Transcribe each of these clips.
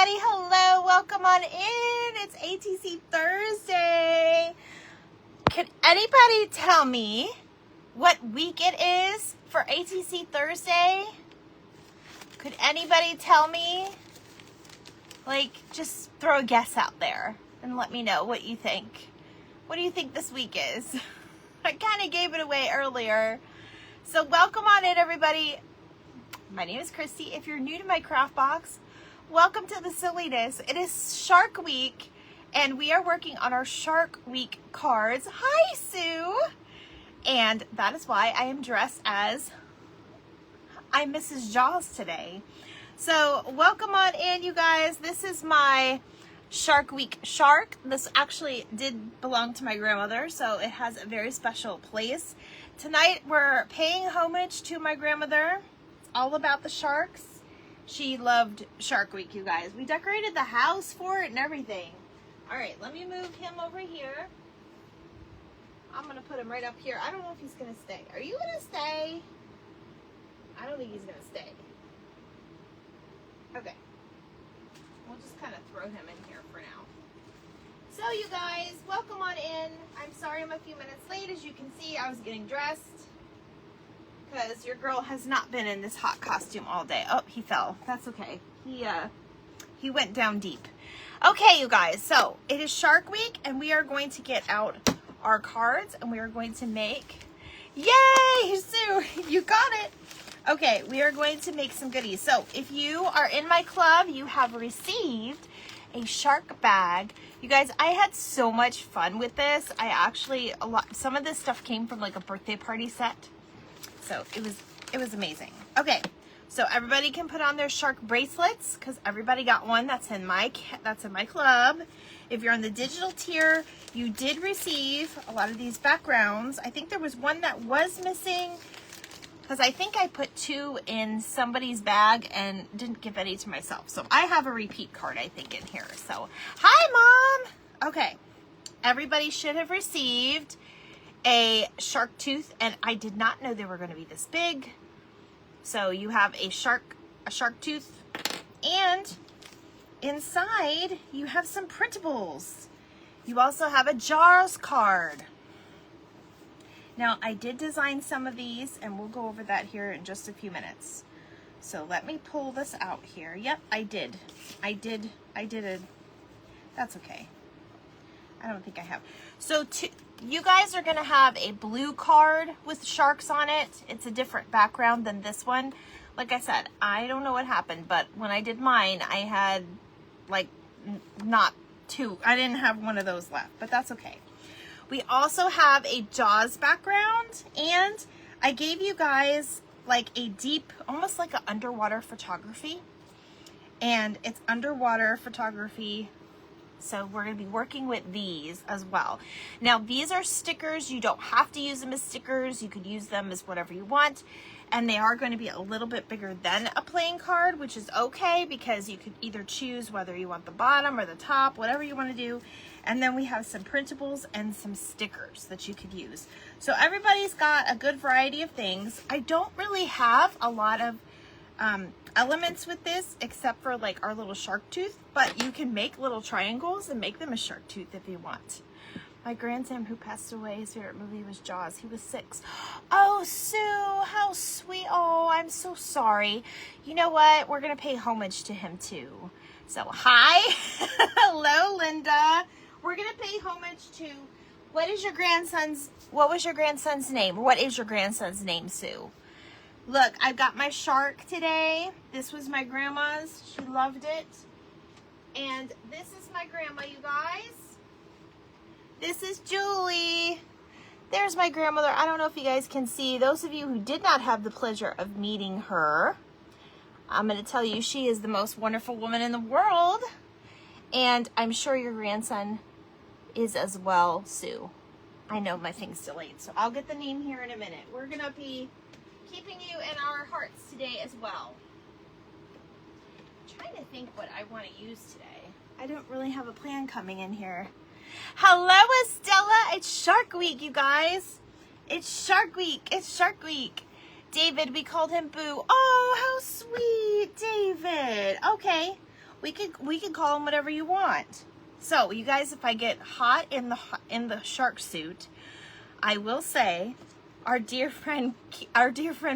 everybody. Hello, welcome on in. It's ATC Thursday. Can anybody tell me what week it is for ATC Thursday? Could anybody tell me? Like, just throw a guess out there and let me know what you think. What do you think this week is? I kind of gave it away earlier. So welcome on in, everybody. My name is Christy. If you're new to my Kraftbox, welcome to the silliness. It is Shark Week, and we are working on our Shark Week cards. Hi, Sue! And that is why I am dressed as I'm Mrs. Jaws today. So welcome on in, you guys. This is my Shark Week shark. This actually did belong to my grandmother, so it has a very special place. Tonight we're paying homage to my grandmother. It's all about the sharks. She loved Shark Week, you guys. We decorated the house for it and everything. All right, let me move him over here. I'm gonna put him right up here. I don't know if he's gonna stay. Are you gonna stay? I don't think he's gonna stay. Okay. We'll just kind of throw him in here for now. So you guys, welcome on in. I'm sorry I'm a few minutes late. As you can see, I was getting dressed because your girl has not been in this hot costume all day. Oh, he fell. That's okay. He went down deep. Okay, you guys, so it is Shark Week, and we are going to get out our cards, and we are going to make, yay, Sue, you got it. Okay, we are going to make some goodies. So if you are in my club, you have received a shark bag. You guys, I had so much fun with this. Some of this stuff came from like a birthday party set. So it was amazing. Okay, so everybody can put on their shark bracelets because everybody got one. That's in my club. If you're on the digital tier, you did receive a lot of these backgrounds. I think there was one that was missing because I think I put two in somebody's bag and didn't give any to myself. So I have a repeat card, I think, in here. So, hi, Mom. Okay, everybody should have received a shark tooth, and I did not know they were going to be this big. So you have a shark tooth, and inside you have some printables. You also have a Jaws card. Now, I did design some of these, and we'll go over that here in just a few minutes. So let me pull this out here. Yep, I did it. That's okay. I don't think I have. So you guys are going to have a blue card with sharks on it. It's a different background than this one. Like I said, I don't know what happened, but when I did mine, I had like not two. I didn't have one of those left, but that's okay. We also have a Jaws background, and I gave you guys like a deep, almost like an underwater photography, and it's underwater photography. So we're going to be working with these as well. Now, these are stickers. You don't have to use them as stickers. You could use them as whatever you want. And they are going to be a little bit bigger than a playing card, which is okay because you could either choose whether you want the bottom or the top, whatever you want to do. And then we have some printables and some stickers that you could use. So everybody's got a good variety of things. I don't really have a lot of elements with this except for like our little shark tooth, but you can make little triangles and make them a shark tooth if you want. My grandson who passed away, his favorite movie was Jaws. He was 6. Oh, Sue, how sweet. Oh, I'm so sorry. You know what? We're going to pay homage to him too. So, hi. Hello, Linda. We're going to pay homage to, what was your grandson's name? What is your grandson's name, Sue? Look, I've got my shark today. This was my grandma's. She loved it. And this is my grandma, you guys. This is Julie. There's my grandmother. I don't know if you guys can see. Those of you who did not have the pleasure of meeting her, I'm going to tell you she is the most wonderful woman in the world. And I'm sure your grandson is as well, Sue. I know my thing's delayed, so I'll get the name here in a minute. We're going to be keeping you in our hearts today as well. I'm trying to think what I want to use today. I don't really have a plan coming in here. Hello, Estella. It's Shark Week, you guys. It's Shark Week. It's Shark Week. David, we called him Boo. Oh, how sweet, David. Okay. We could call them whatever you want. So you guys, if I get hot in the shark suit, I will say our dear friend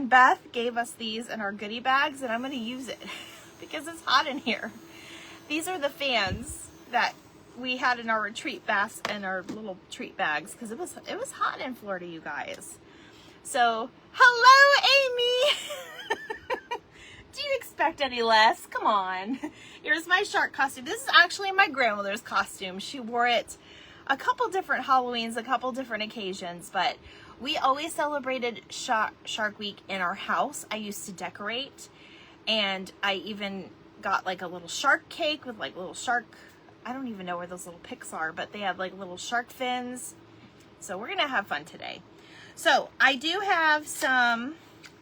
Beth gave us these in our goodie bags, and I'm going to use it because it's hot in here. These are the fans that we had in our retreat baths and our little treat bags because it was hot in Florida, you guys. So, hello, Amy. Do you expect any less? Come on. Here's my shark costume. This is actually my grandmother's costume. She wore it a couple different Halloweens, a couple different occasions, but we always celebrated Shark Week in our house. I used to decorate, and I even got like a little shark cake with like little shark, I don't even know where those little picks are, but they have like little shark fins. So we're gonna have fun today. So I do have some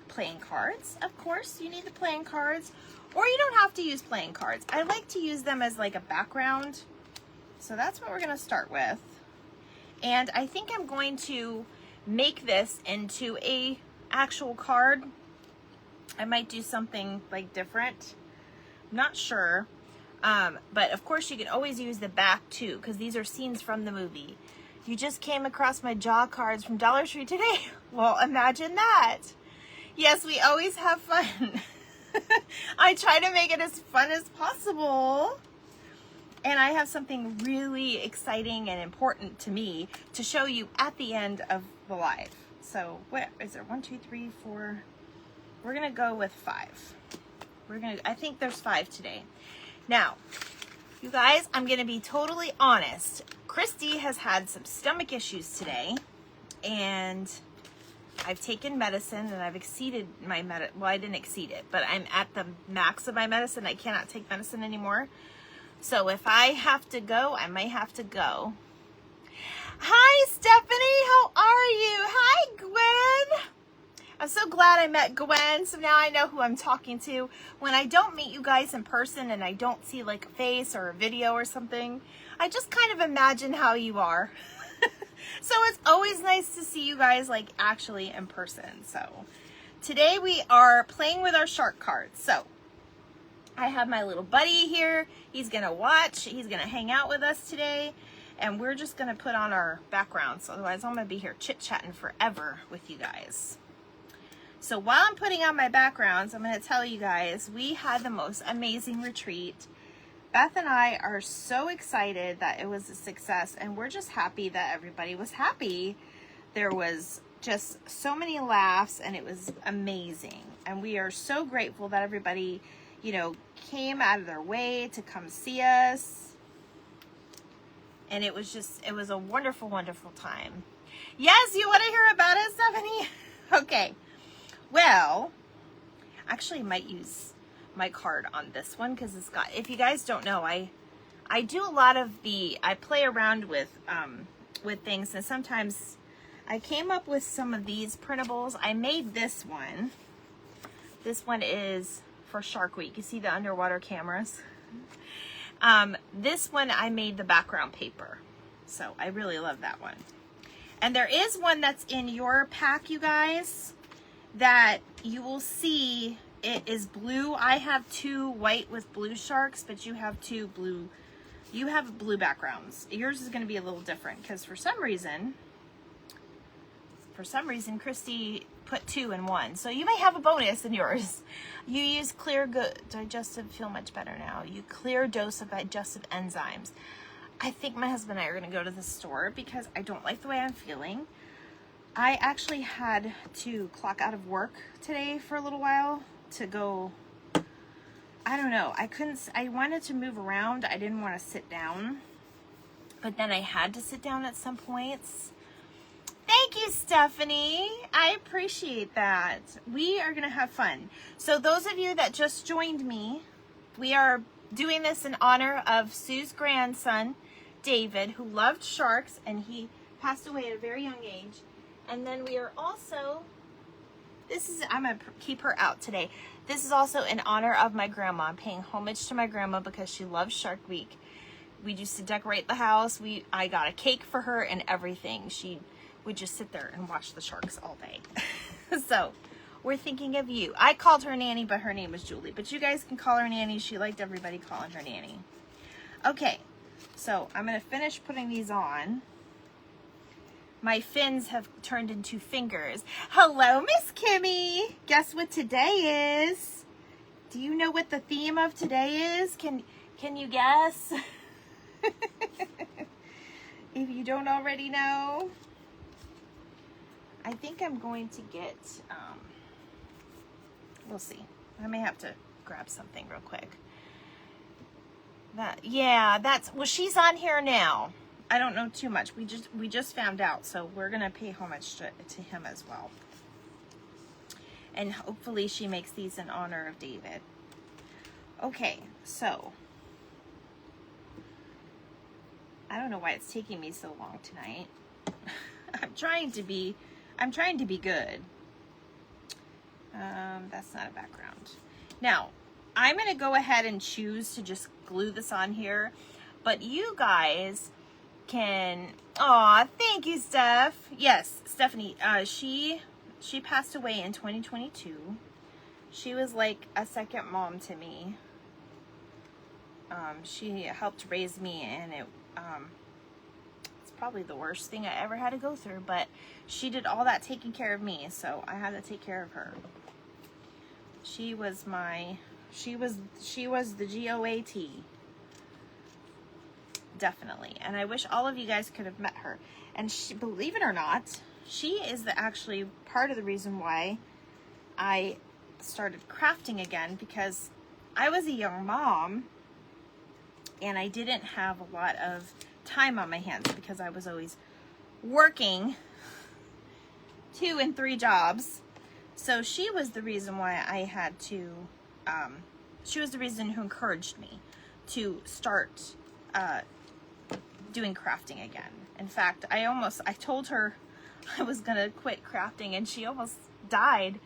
playing cards. Of course, you need the playing cards, or you don't have to use playing cards. I like to use them as like a background. So that's what we're gonna start with. And I think I'm going to make this into a actual card. I might do something like different. I'm not sure. But of course you can always use the back too, because these are scenes from the movie. You just came across my jaw cards from Dollar Tree today. Well, imagine that. Yes, we always have fun. I try to make it as fun as possible. And I have something really exciting and important to me to show you at the end of the live. So what is there? 1, 2, 3, 4. We're gonna go with 5. I think there's 5 today. Now, you guys, I'm gonna be totally honest. Christy has had some stomach issues today, and I've taken medicine and I've exceeded my well, I didn't exceed it, but I'm at the max of my medicine. I cannot take medicine anymore. So if I have to go, I may have to go. Hi, Stephanie. How are you? Hi, Gwen. I'm so glad I met Gwen, so now I know who I'm talking to. When I don't meet you guys in person and I don't see like a face or a video or something, I just kind of imagine how you are. So it's always nice to see you guys like actually in person. So today we are playing with our shark cards. So I have my little buddy here. He's gonna watch, he's gonna hang out with us today, and we're just gonna put on our backgrounds. Otherwise I'm gonna be here chit-chatting forever with you guys. So while I'm putting on my backgrounds, I'm gonna tell you guys, we had the most amazing retreat. Beth and I are so excited that it was a success, and we're just happy that everybody was happy. There was just so many laughs, and it was amazing. And we are so grateful that everybody, you know, came out of their way to come see us. And it was a wonderful, wonderful time. Yes, you want to hear about it, Stephanie? Okay. Well, actually I might use my card on this one because it's got, if you guys don't know, I do a lot of I play around with things, and sometimes I came up with some of these printables. I made this one. This one is for Shark Week. You see the underwater cameras? This one I made the background paper. So I really love that one. And there is one that's in your pack, you guys, that you will see. It is blue. I have 2 white with blue sharks, but you have 2 blue. You have blue backgrounds. Yours is going to be a little different because for some reason, Christy put 2 in 1. So you may have a bonus in yours. You use clear digestive, feel much better now. You clear dose of digestive enzymes. I think my husband and I are going to go to the store because I don't like the way I'm feeling. I actually had to clock out of work today for a little while to go, I don't know. I wanted to move around. I didn't want to sit down, but then I had to sit down at some points. Thank you, Stephanie. I appreciate that. We are going to have fun. So those of you that just joined me, we are doing this in honor of Sue's grandson, David, who loved sharks, and he passed away at a very young age. And then we are also, I'm going to keep her out today. This is also in honor of my grandma. I'm paying homage to my grandma because she loves Shark Week. We used to decorate the house. I got a cake for her and everything. She would just sit there and watch the sharks all day. So We're thinking of you. I called her Nanny, but her name was Julie. But you guys can call her Nanny. She liked everybody calling her Nanny. Okay, so I'm going to finish putting these on. My fins have turned into fingers. Hello, Miss Kimmy. Guess what today is? Do you know what the theme of today is? Can you guess? If you don't already know. I think I'm going to get, we'll see. I may have to grab something real quick. Well, she's on here now. I don't know too much. We just found out, so we're gonna pay homage to him as well. And hopefully she makes these in honor of David. Okay, so I don't know why it's taking me so long tonight. I'm trying to be good. That's not a background. Now, I'm gonna go ahead and choose to just glue this on here, but you guys can, aw, thank you, Steph. Yes, Stephanie, she passed away in 2022. She was like a second mom to me. She helped raise me, and it's probably the worst thing I ever had to go through, but she did all that taking care of me, so I had to take care of her. She was the GOAT. Definitely. And I wish all of you guys could have met her. And she, believe it or not, she is actually part of the reason why I started crafting again, because I was a young mom and I didn't have a lot of time on my hands because I was always working 2 and 3 jobs. So she was the reason why I had to, she was the reason who encouraged me to start doing crafting again. In fact, I told her I was gonna quit crafting, and she almost died.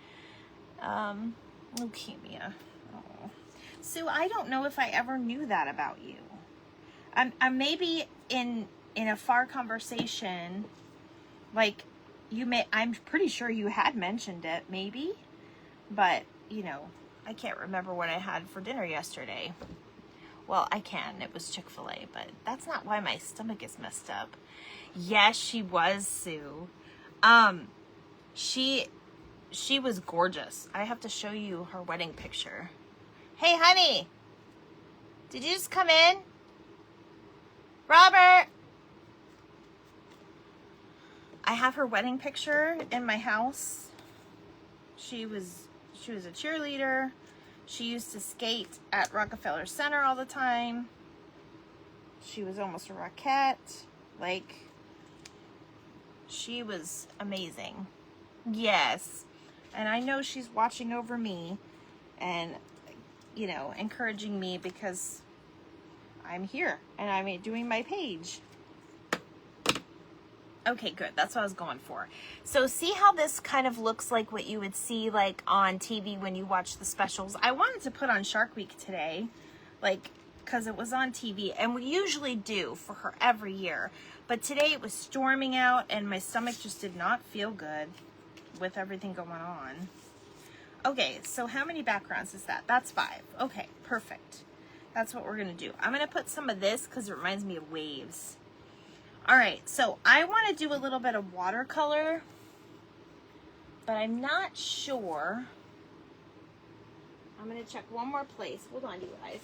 Leukemia. Oh. Sue, I don't know if I ever knew that about you. I'm maybe in a far conversation, like I'm pretty sure you had mentioned it, maybe, but you know, I can't remember what I had for dinner yesterday. Well, I can. It was Chick-fil-A, but that's not why my stomach is messed up. Yes, she was, Sue. She was gorgeous. I have to show you her wedding picture. Hey, honey. Did you just come in? Robert. I have her wedding picture in my house. She was a cheerleader. She used to skate at Rockefeller Center all the time. She was almost a Rockette. Like, she was amazing. Yes. And I know she's watching over me and, you know, encouraging me because I'm here and I'm doing my page. Okay, good. That's what I was going for. So see how this kind of looks like what you would see like on TV when you watch the specials? I wanted to put on Shark Week today, like, because it was on TV, and we usually do for her every year. But today it was storming out and my stomach just did not feel good with everything going on. Okay, so how many backgrounds is that? That's 5. Okay, perfect. That's what we're going to do. I'm going to put some of this because it reminds me of waves. All right, so I want to do a little bit of watercolor, but I'm not sure. I'm going to check one more place. Hold on, you guys.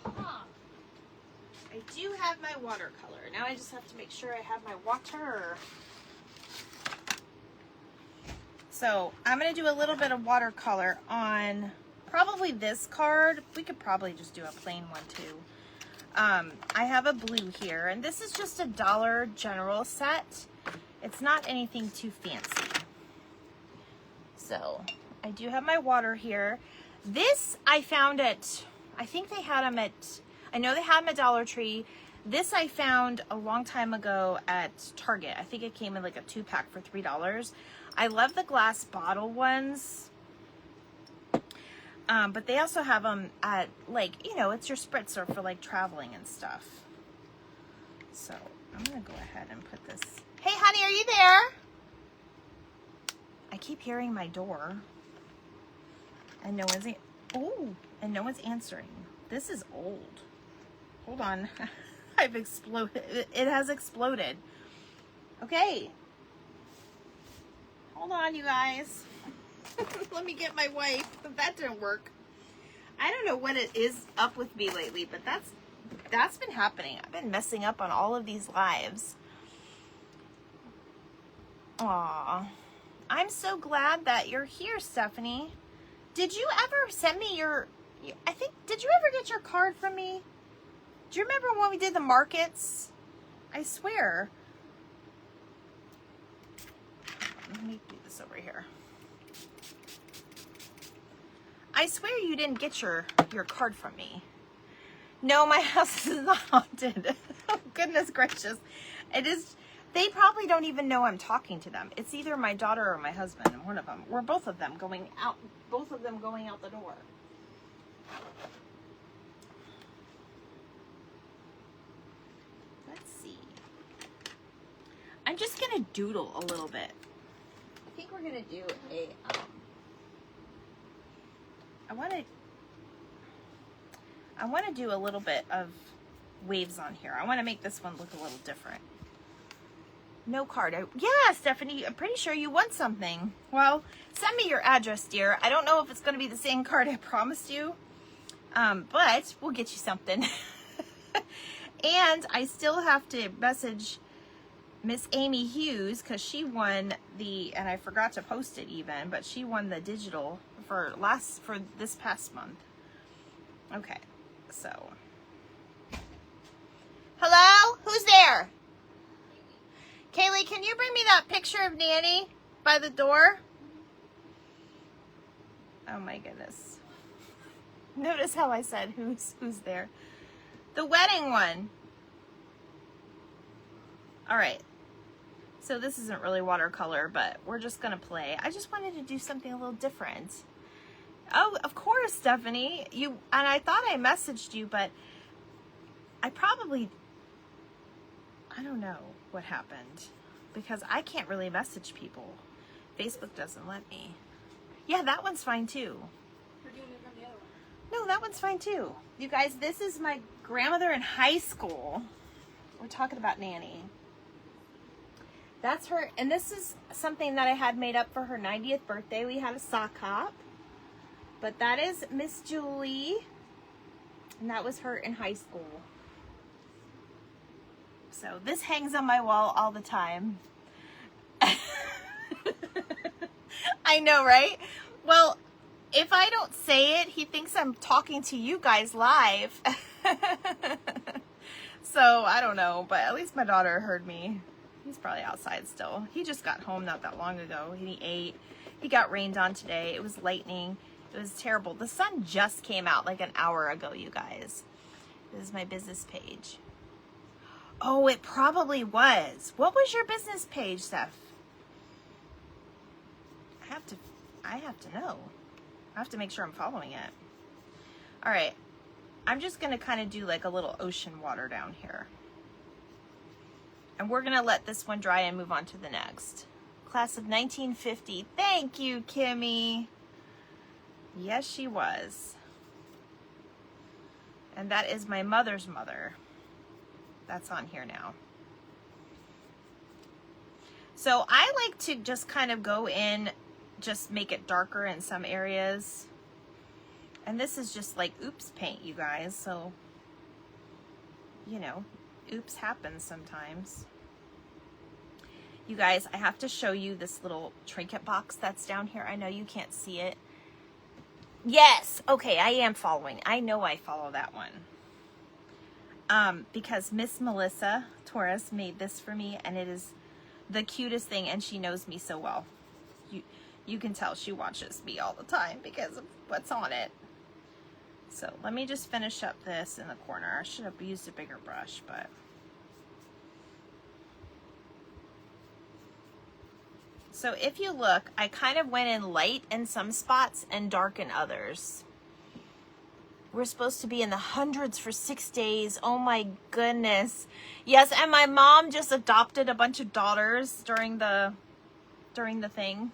I do have my watercolor. Now I just have to make sure I have my water. So I'm going to do a little bit of watercolor on probably this card. We could probably just do a plain one too. I have a blue here, and this is just a Dollar General set. It's not anything too fancy. So I do have my water here. This I found at, I think they had them at, I know they had them at Dollar Tree. This I found a long time ago at Target. I think it came in like a 2-pack for $3. I love the glass bottle ones, but they also have them at, like, you know, it's your spritzer for like traveling and stuff. So I'm gonna go ahead and put this. Hey honey, are you there? I keep hearing my door and no one's answering. This is old. Hold on. I've exploded. It has exploded. Okay. Hold on, you guys. Let me get my wife. That didn't work. I don't know what it is up with me lately, but that's been happening. I've been messing up on all of these lives. Aw. I'm so glad that you're here, Stephanie. Did you ever send me did you ever get your card from me? Do you remember when we did the markets? I swear. Let me do this over here. I swear you didn't get your card from me. No, my house is not haunted. Oh, goodness gracious. It is. They probably don't even know I'm talking to them. It's either my daughter or my husband, one of them. Or both of them going out the door. Let's see. I'm just going to doodle a little bit. I think we're going to do a, I want to do a little bit of waves on here. I want to make this one look a little different. No card. Yeah, Stephanie, I'm pretty sure you won something. Well, send me your address, dear. I don't know if it's going to be the same card I promised you, but we'll get you something. And I still have to message Miss Amy Hughes because she won and I forgot to post it even, but she won the digital for this past month. Okay, so. Hello? Who's there? Kaylee, can you bring me that picture of Nanny by the door? Oh my goodness. Notice how I said who's there. The wedding one. All right. So this isn't really watercolor, but we're just going to play. I just wanted to do something a little different. Oh, of course, Stephanie. And I thought I messaged you, but I don't know what happened because I can't really message people. Facebook doesn't let me. Yeah, that one's fine too. We're doing it from the other one. No, that one's fine too. You guys, this is my grandmother in high school. We're talking about Nanny. That's her, and this is something that I had made up for her 90th birthday. We had a sock hop. But that is Miss Julie, and that was her in high school. So this hangs on my wall all the time. I know, right? Well, if I don't say it, he thinks I'm talking to you guys live. So I don't know, but at least my daughter heard me. He's probably outside still. He just got home not that long ago. He ate. He got rained on today. It was lightning. It was terrible. The sun just came out like an hour ago, you guys. This is my business page. Oh, it probably was. What was your business page, Steph? I have to know. I have to make sure I'm following it. All right. I'm just going to kind of do like a little ocean water down here. And we're going to let this one dry and move on to the next. Class of 1950. Thank you, Kimmy. Yes, she was. And that is my mother's mother. That's on here now. So I like to just kind of go in, just make it darker in some areas. And this is just like oops paint, you guys. So, you know, oops happens sometimes. You guys, I have to show you this little trinket box that's down here. I know you can't see it. Yes, okay, I am following. I know I follow that one. Because Miss Melissa Torres made this for me, and it is the cutest thing, and she knows me so well. You can tell she watches me all the time because of what's on it. So let me just finish up this in the corner. I should have used a bigger brush, but... So if you look, I kind of went in light in some spots and dark in others We're supposed to be in the hundreds for 6 days. Oh my goodness. Yes, and my mom just adopted a bunch of daughters during the thing.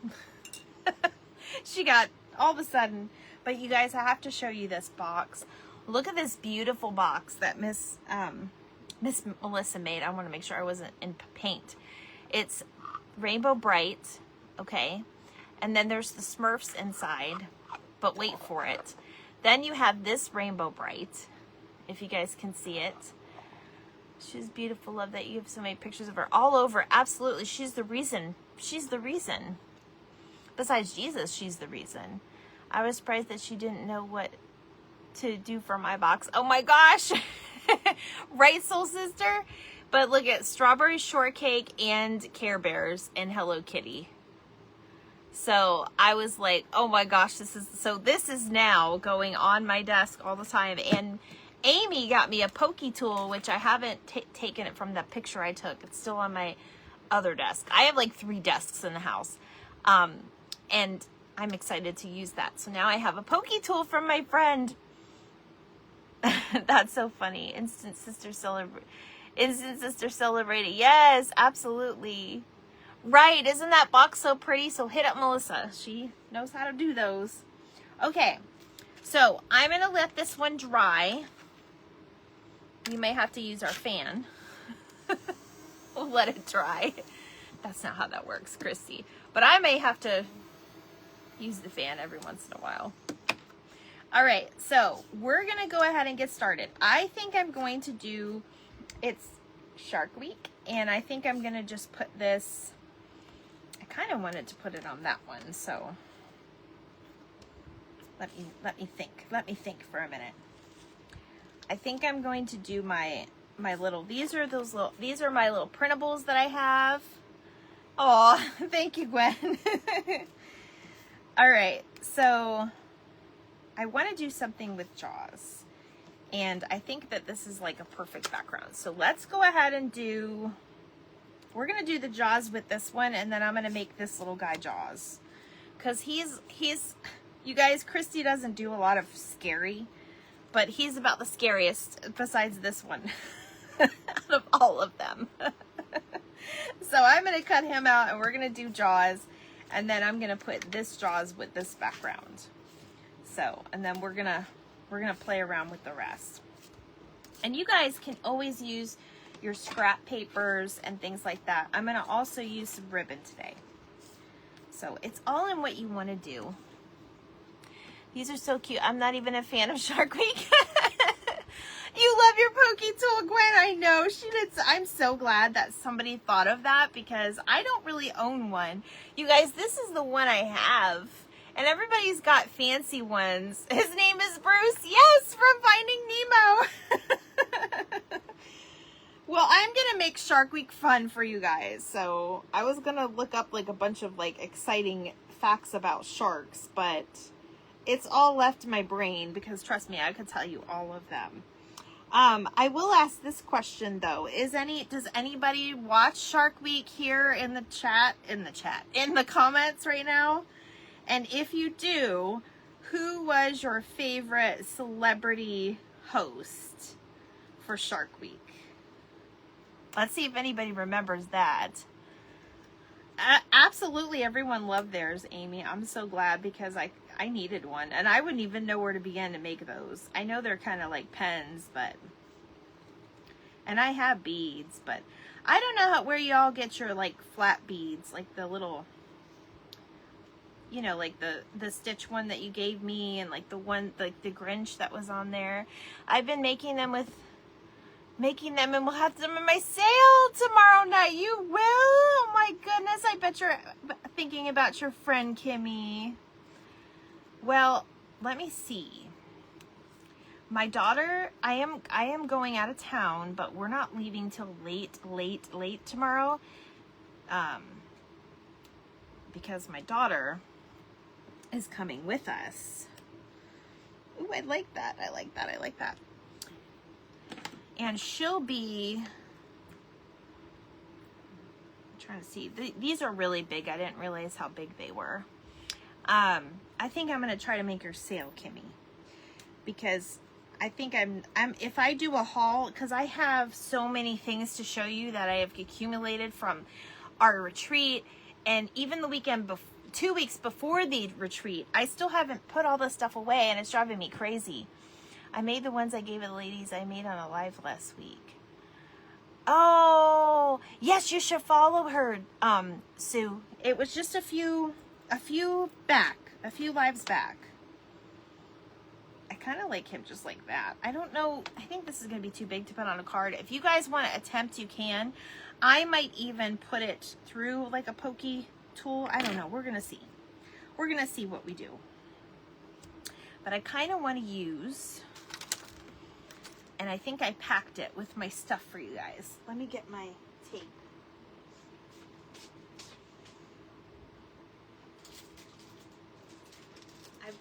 She got all of a sudden. But you guys, I have to show you this box. Look at this beautiful box that Miss Melissa made. I want to make sure I wasn't in paint. It's Rainbow Bright, okay? And then there's the Smurfs inside, but wait for it. Then you have this Rainbow Bright, if you guys can see it. She's beautiful. Love that you have so many pictures of her all over. Absolutely. She's the reason. She's the reason. Besides Jesus, she's the reason. I was surprised that she didn't know what to do for my box. Oh my gosh. Right, Soul Sister? But look at Strawberry Shortcake and Care Bears and Hello Kitty. So I was like, oh my gosh, this is now going on my desk all the time. And Amy got me a pokey tool, which I haven't taken it from the picture I took. It's still on my other desk. I have like 3 desks in the house. And I'm excited to use that. So now I have a pokey tool from my friend. That's so funny. Instant Sister celebrated. Yes, absolutely. Right, isn't that box so pretty? So hit up Melissa. She knows how to do those. Okay, so I'm going to let this one dry. You may have to use our fan. We'll let it dry. That's not how that works, Christy. But I may have to use the fan every once in a while. All right, so we're going to go ahead and get started. I think I'm going to do, it's Shark Week, and I think I'm going to just put this, I kind of wanted to put it on that one, so let me think for a minute. I think I'm going to do my little, these are my little printables that I have. Oh, thank you, Gwen. All right, so I want to do something with Jaws, and I think that this is like a perfect background. So let's go ahead and we're going to do the Jaws with this one, and then I'm going to make this little guy Jaws. Because he's, you guys, Christy doesn't do a lot of scary, but he's about the scariest besides this one out of all of them. So I'm going to cut him out, and we're going to do Jaws, and then I'm going to put this Jaws with this background. So, and then we're gonna play around with the rest. And you guys can always use your scrap papers and things like that. I'm gonna also use some ribbon today. So it's all in what you want to do. These are so cute. I'm not even a fan of Shark Week. You love your pokey tool, Gwen. I know she did. I'm so glad that somebody thought of that, because I don't really own one. You guys, this is the one I have. And everybody's got fancy ones. His name is Bruce. Yes, from Finding Nemo. Well, I'm going to make Shark Week fun for you guys. So I was going to look up like a bunch of like exciting facts about sharks, but it's all left in my brain because trust me, I could tell you all of them. I will ask this question though. Does anybody watch Shark Week here in the comments right now? And if you do, who was your favorite celebrity host for Shark Week? Let's see if anybody remembers that. Absolutely everyone loved theirs, Amy. I'm so glad because I needed one. And I wouldn't even know where to begin to make those. I know they're kind of like pens, but... And I have beads, but I don't know where you all get your like flat beads, like the little... You know, like the Stitch one that you gave me, and like the one, like the Grinch that was on there. I've been making them, and we'll have them in my sale tomorrow night. You will? Oh my goodness, I bet you're thinking about your friend Kimmy. Well, let me see. My daughter, I am going out of town, but we're not leaving till late tomorrow. Because my daughter is coming with us. Ooh, I like that. I like that. And she'll be, I'm trying to see. These are really big. I didn't realize how big they were. I think I'm going to try to make her sail Kimmy. Because I think I'm if I do a haul, because I have so many things to show you that I have accumulated from our retreat, and even the weekend 2 weeks before the retreat, I still haven't put all this stuff away, and it's driving me crazy. I made the ones I gave the ladies I made on a live last week. Oh, yes, you should follow her, Sue. It was just a few lives back. I kind of like him just like that. I don't know. I think this is going to be too big to put on a card. If you guys want to attempt, you can. I might even put it through like a pokey tool. I don't know. We're going to see. We're going to see what we do. But I kind of want to use, and I think I packed it with my stuff for you guys. Let me get my tape. I've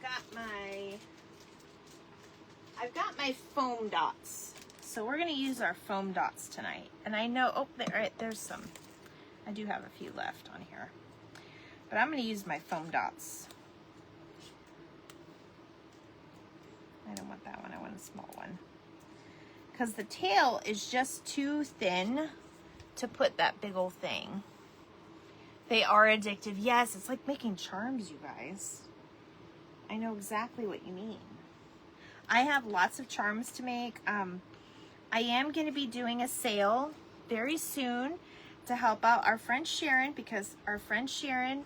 got my foam dots. So we're going to use our foam dots tonight. And I know, oh, there's some. I do have a few left on here. But I'm going to use my foam dots. I don't want that one. I want a small one. Because the tail is just too thin to put that big old thing. They are addictive. Yes, it's like making charms, you guys. I know exactly what you mean. I have lots of charms to make. I am going to be doing a sale very soon to help out our friend Sharon, because our friend Sharon,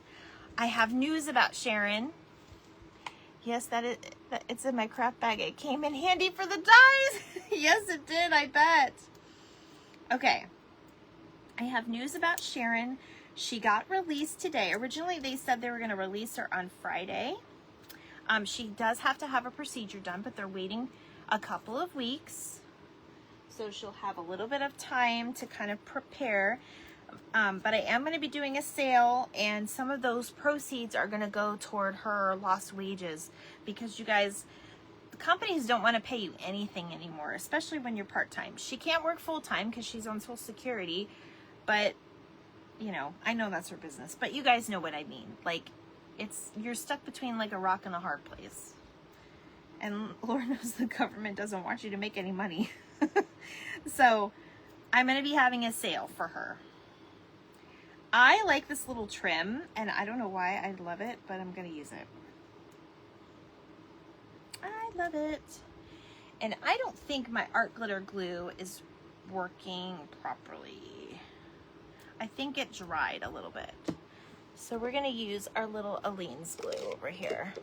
I have news about Sharon. Yes, it's in my craft bag. It came in handy for the dies. Yes, it did, I bet. Okay. I have news about Sharon. She got released today. Originally, they said they were going to release her on Friday. She does have to have a procedure done, but they're waiting a couple of weeks. So she'll have a little bit of time to kind of prepare. But I am going to be doing a sale, and some of those proceeds are going to go toward her lost wages, because you guys, the companies don't want to pay you anything anymore, especially when you're part-time. She can't work full-time because she's on Social Security, but, you know, I know that's her business, but you guys know what I mean. Like, you're stuck between like a rock and a hard place. And Lord knows the government doesn't want you to make any money. So I'm going to be having a sale for her. I like this little trim, and I don't know why I love it, but I'm going to use it. I love it. And I don't think my art glitter glue is working properly. I think it dried a little bit. So we're going to use our little Aleene's glue over here.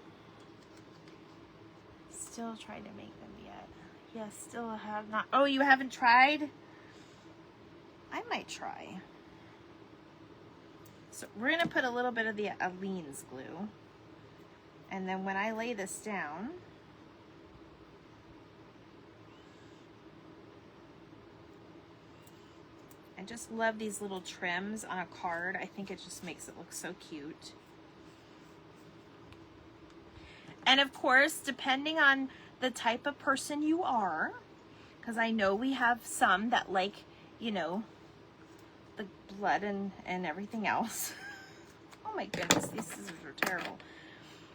Still trying to make them yet. Yes, still have not. Oh, you haven't tried? I might try. So we're going to put a little bit of the Aleene's glue. And then when I lay this down, I just love these little trims on a card. I think it just makes it look so cute. And of course, depending on the type of person you are, because I know we have some that like, you know, the blood and everything else. Oh my goodness, these scissors are terrible.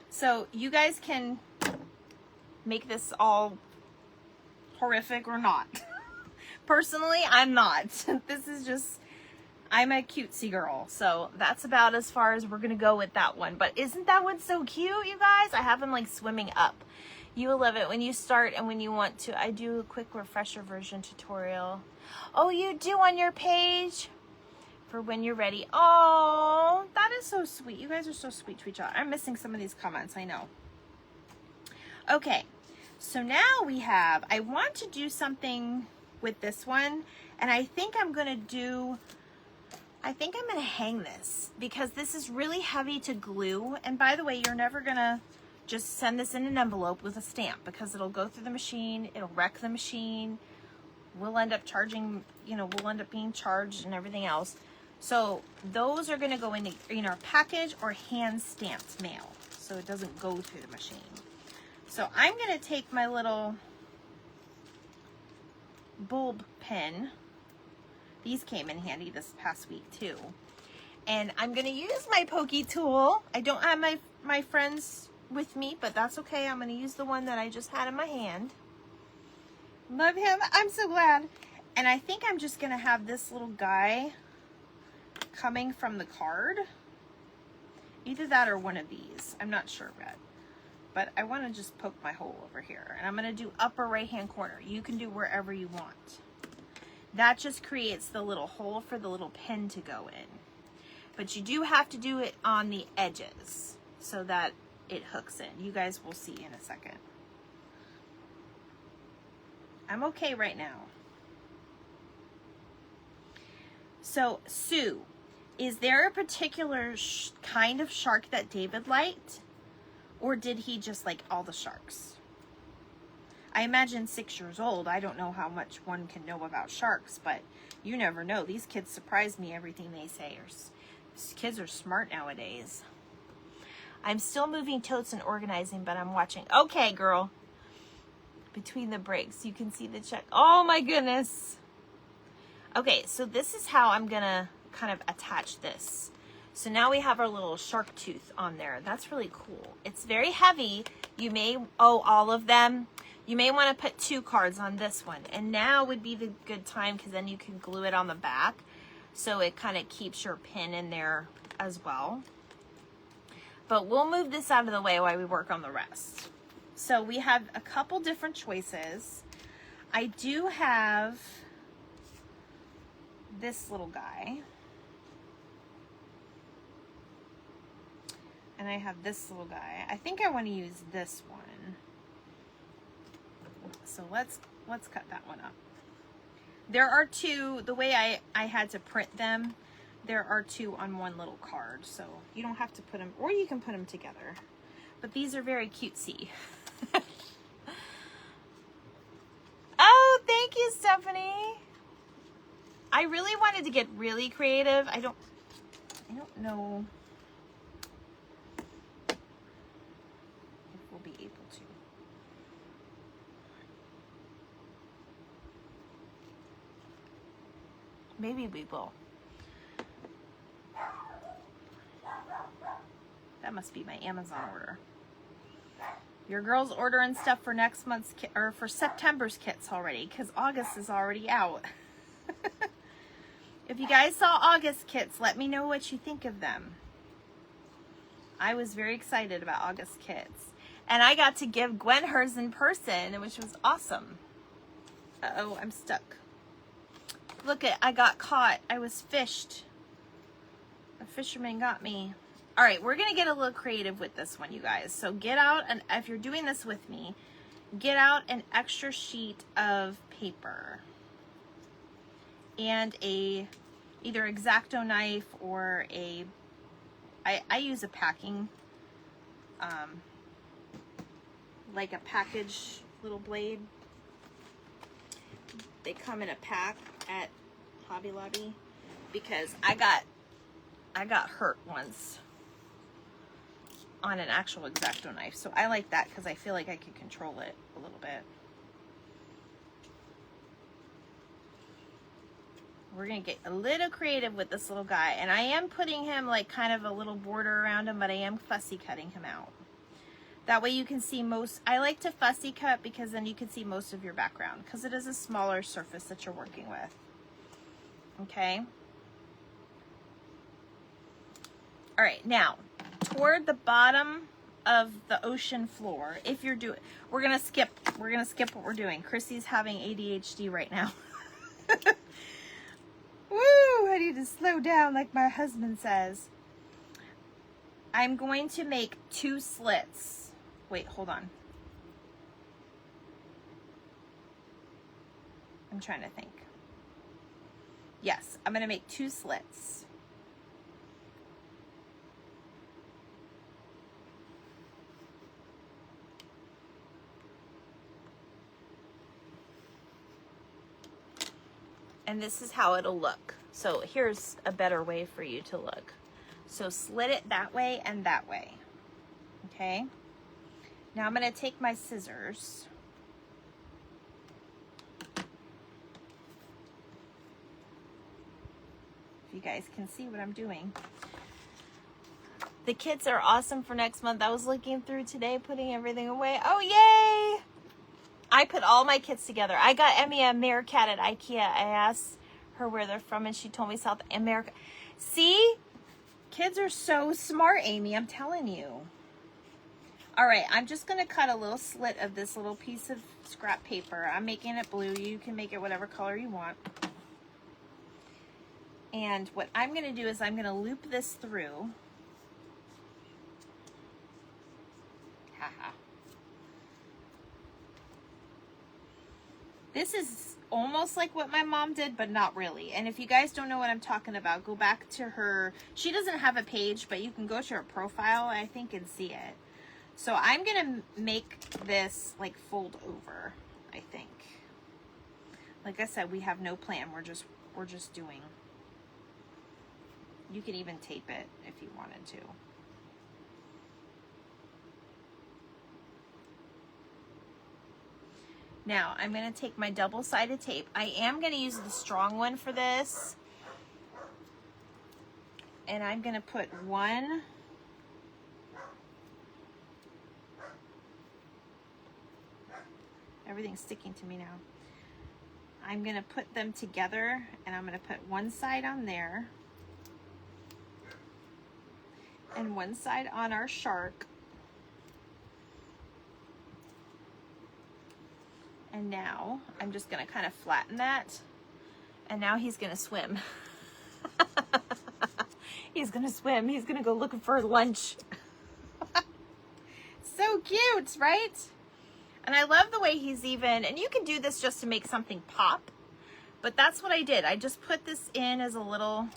So you guys can make this all horrific or not. Personally, I'm not. This is just, I'm a cutesy girl. So that's about as far as we're going to go with that one. But isn't that one so cute, you guys? I have them like swimming up. You will love it when you start and when you want to. I do a quick refresher version tutorial. Oh, you do on your page? For when you're ready. Oh, that is so sweet. You guys are so sweet to each other. I'm missing some of these comments, I know. Okay, so now we have, I want to do something with this one, and I think I'm going to hang this, because this is really heavy to glue. And by the way, you're never going to just send this in an envelope with a stamp, because it'll go through the machine, it'll wreck the machine, we'll end up charging, you know, we'll end up being charged and everything else. So those are going to go in our package or hand stamped mail, so it doesn't go through the machine. So I'm going to take my little bulb pen. These came in handy this past week too. And I'm going to use my pokey tool. I don't have my friends with me, but that's okay. I'm going to use the one that I just had in my hand. Love him. I'm so glad. And I think I'm just going to have this little guy coming from the card. Either that or one of these. I'm not sure yet. But I want to just poke my hole over here. And I'm going to do upper right-hand corner. You can do wherever you want. That just creates the little hole for the little pin to go in. But you do have to do it on the edges so that it hooks in. You guys will see in a second. I'm okay right now. So, Sue, is there a particular kind of shark that David liked? Or did he just like all the sharks? I imagine 6 years old. I don't know how much one can know about sharks, but you never know. These kids surprise me, everything they say. These kids are smart nowadays. I'm still moving totes and organizing, but I'm watching. Okay, girl. Between the breaks, you can see the check. Oh my goodness. Okay, so this is how I'm gonna kind of attach this. So now we have our little shark tooth on there. That's really cool. It's very heavy. You may, all of them. You may want to put 2 cards on this one. And now would be the good time because then you can glue it on the back. So it kind of keeps your pin in there as well. But we'll move this out of the way while we work on the rest. So we have a couple different choices. I do have this little guy. And I have this little guy. I think I want to use this one. So let's cut that one up. There are 2, the way I had to print them, there are 2 on one little card. So you don't have to put them, or you can put them together. But these are very cutesy. Oh, thank you, Stephanie. I really wanted to get really creative. I don't know if we'll be able to. Maybe we will. That must be my Amazon order. Your girl's ordering stuff for next month's kit, or for September's kits already, because August is already out. If you guys saw August kits, let me know what you think of them. I was very excited about August kits. And I got to give Gwen hers in person, which was awesome. Uh-oh, I'm stuck. Look I got caught. I was fished. A fisherman got me. All right, we're going to get a little creative with this one, you guys. So get out, and if you're doing this with me, get out an extra sheet of paper and either X-Acto knife or I use a packing, like a package little blade. They come in a pack at Hobby Lobby because I got hurt once on an actual X-Acto knife. So I like that because I feel like I can control it a little bit. We're going to get a little creative with this little guy. And I am putting him like kind of a little border around him, but I am fussy cutting him out. That way you can see most. I like to fussy cut because then you can see most of your background because it is a smaller surface that you're working with. Okay. All right, now toward the bottom of the ocean floor, if you're doing, we're gonna skip what we're doing. Chrissy's having ADHD right now. Woo! I need to slow down, like my husband says. I'm going to make 2 slits. Wait, hold on. I'm trying to think. Yes, I'm going to make 2 slits. And this is how it'll look. So here's a better way for you to look. So slit it that way and that way. Okay. Now I'm going to take my scissors. If you guys can see what I'm doing. The kits are awesome for next month. I was looking through today, putting everything away. Oh, yay! I put all my kits together. I got Emmy a Meerkat at IKEA. I asked her where they're from, and she told me South America. See? Kids are so smart, Amy. I'm telling you. All right, I'm just going to cut a little slit of this little piece of scrap paper. I'm making it blue. You can make it whatever color you want. And what I'm going to do is I'm going to loop this through. Haha. This is almost like what my mom did, but not really. And if you guys don't know what I'm talking about, go back to her. She doesn't have a page, but you can go to her profile, I think, and see it. So I'm going to make this like fold over, I think. Like I said, we have no plan. We're just doing. You could even tape it if you wanted to. Now, I'm going to take my double-sided tape. I am going to use the strong one for this. And I'm going to put one. Everything's sticking to me now. I'm going to put them together, and I'm going to put one side on there. And one side on our shark. And now I'm just going to kind of flatten that. And now he's going to swim. He's going to swim. He's going to go looking for lunch. So cute, right? And I love the way he's even, and you can do this just to make something pop. But that's what I did. I just put this in as a little,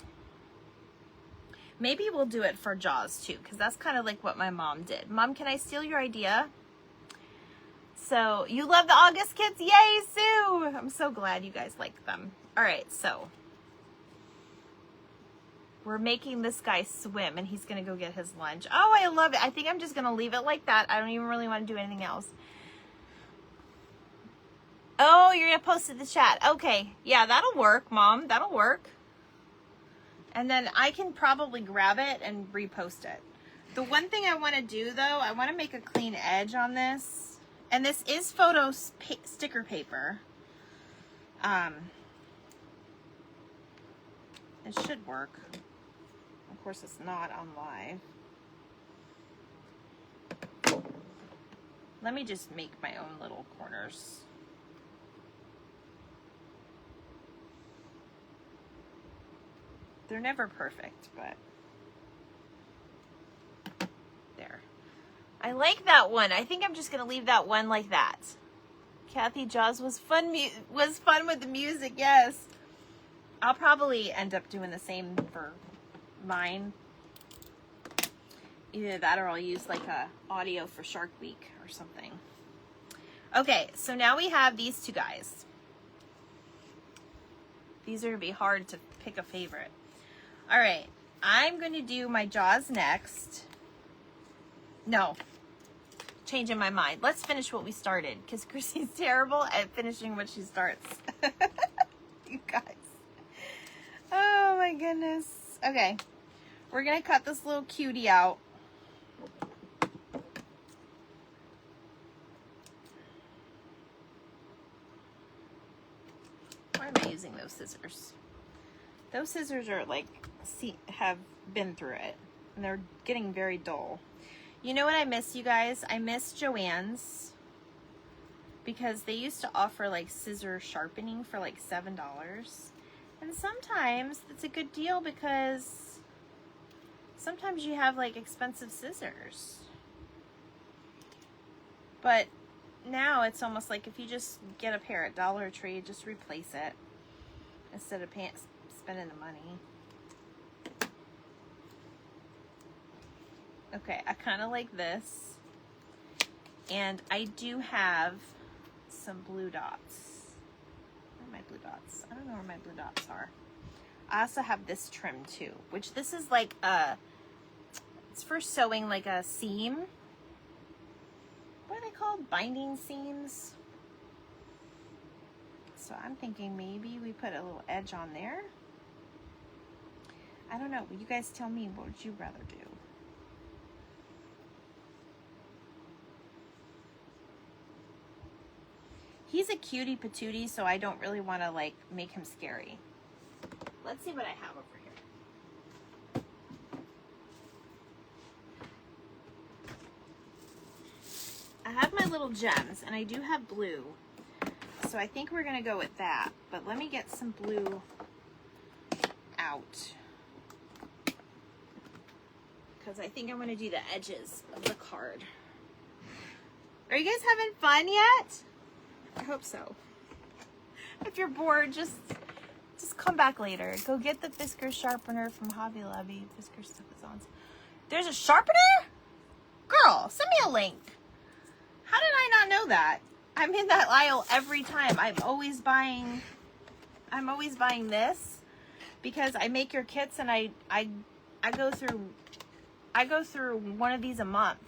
maybe we'll do it for Jaws too, because that's kind of like what my mom did. Mom, can I steal your idea? So, you love the August kits? Yay, Sue! I'm so glad you guys like them. All right, so we're making this guy swim, and he's going to go get his lunch. Oh, I love it. I think I'm just going to leave it like that. I don't even really want to do anything else. Oh, you're going to post it in the chat. Okay, yeah, that'll work, Mom. That'll work. And then I can probably grab it and repost it. The one thing I want to do, though, I want to make a clean edge on this. And this is photo sticker paper. It should work. Of course, it's not on live. Let me just make my own little corners. They're never perfect, but there. I like that one. I think I'm just going to leave that one like that. Kathy, Jaws was fun with the music, yes. I'll probably end up doing the same for mine. Either that or I'll use like a audio for Shark Week or something. Okay, so now we have these two guys. These are going to be hard to pick a favorite. All right, I'm going to do my Jaws next. No, changing my mind. Let's finish what we started, because Chrissy's terrible at finishing what she starts. You guys. Oh my goodness. Okay, we're going to cut this little cutie out. Why am I using those scissors? Those scissors are like, have been through it, and they're getting very dull. You know what I miss, you guys? I miss Joann's, because they used to offer like scissor sharpening for like $7. And sometimes it's a good deal, because sometimes you have like expensive scissors. But now it's almost like if you just get a pair at Dollar Tree, just replace it instead of spending the money. Okay, I kind of like this. And I do have some blue dots. Where are my blue dots? I don't know where my blue dots are. I also have this trim too, which this is like it's for sewing like a seam. What are they called? Binding seams. So I'm thinking maybe we put a little edge on there. I don't know. You guys tell me, what would you rather do? He's a cutie patootie, so I don't really want to like make him scary. Let's see what I have over here. I have my little gems, and I do have blue. So I think we're gonna go with that, but let me get some blue out. Because I think I'm gonna do the edges of the card. Are you guys having fun yet? I hope so. If you're bored, just come back later. Go get the Fisker sharpener from Hobby Lobby. Fisker Stuff-Is-Ons. There's a sharpener? Girl, send me a link. How did I not know that? I'm in that aisle every time. I'm always buying this because I make your kits and I go through one of these a month.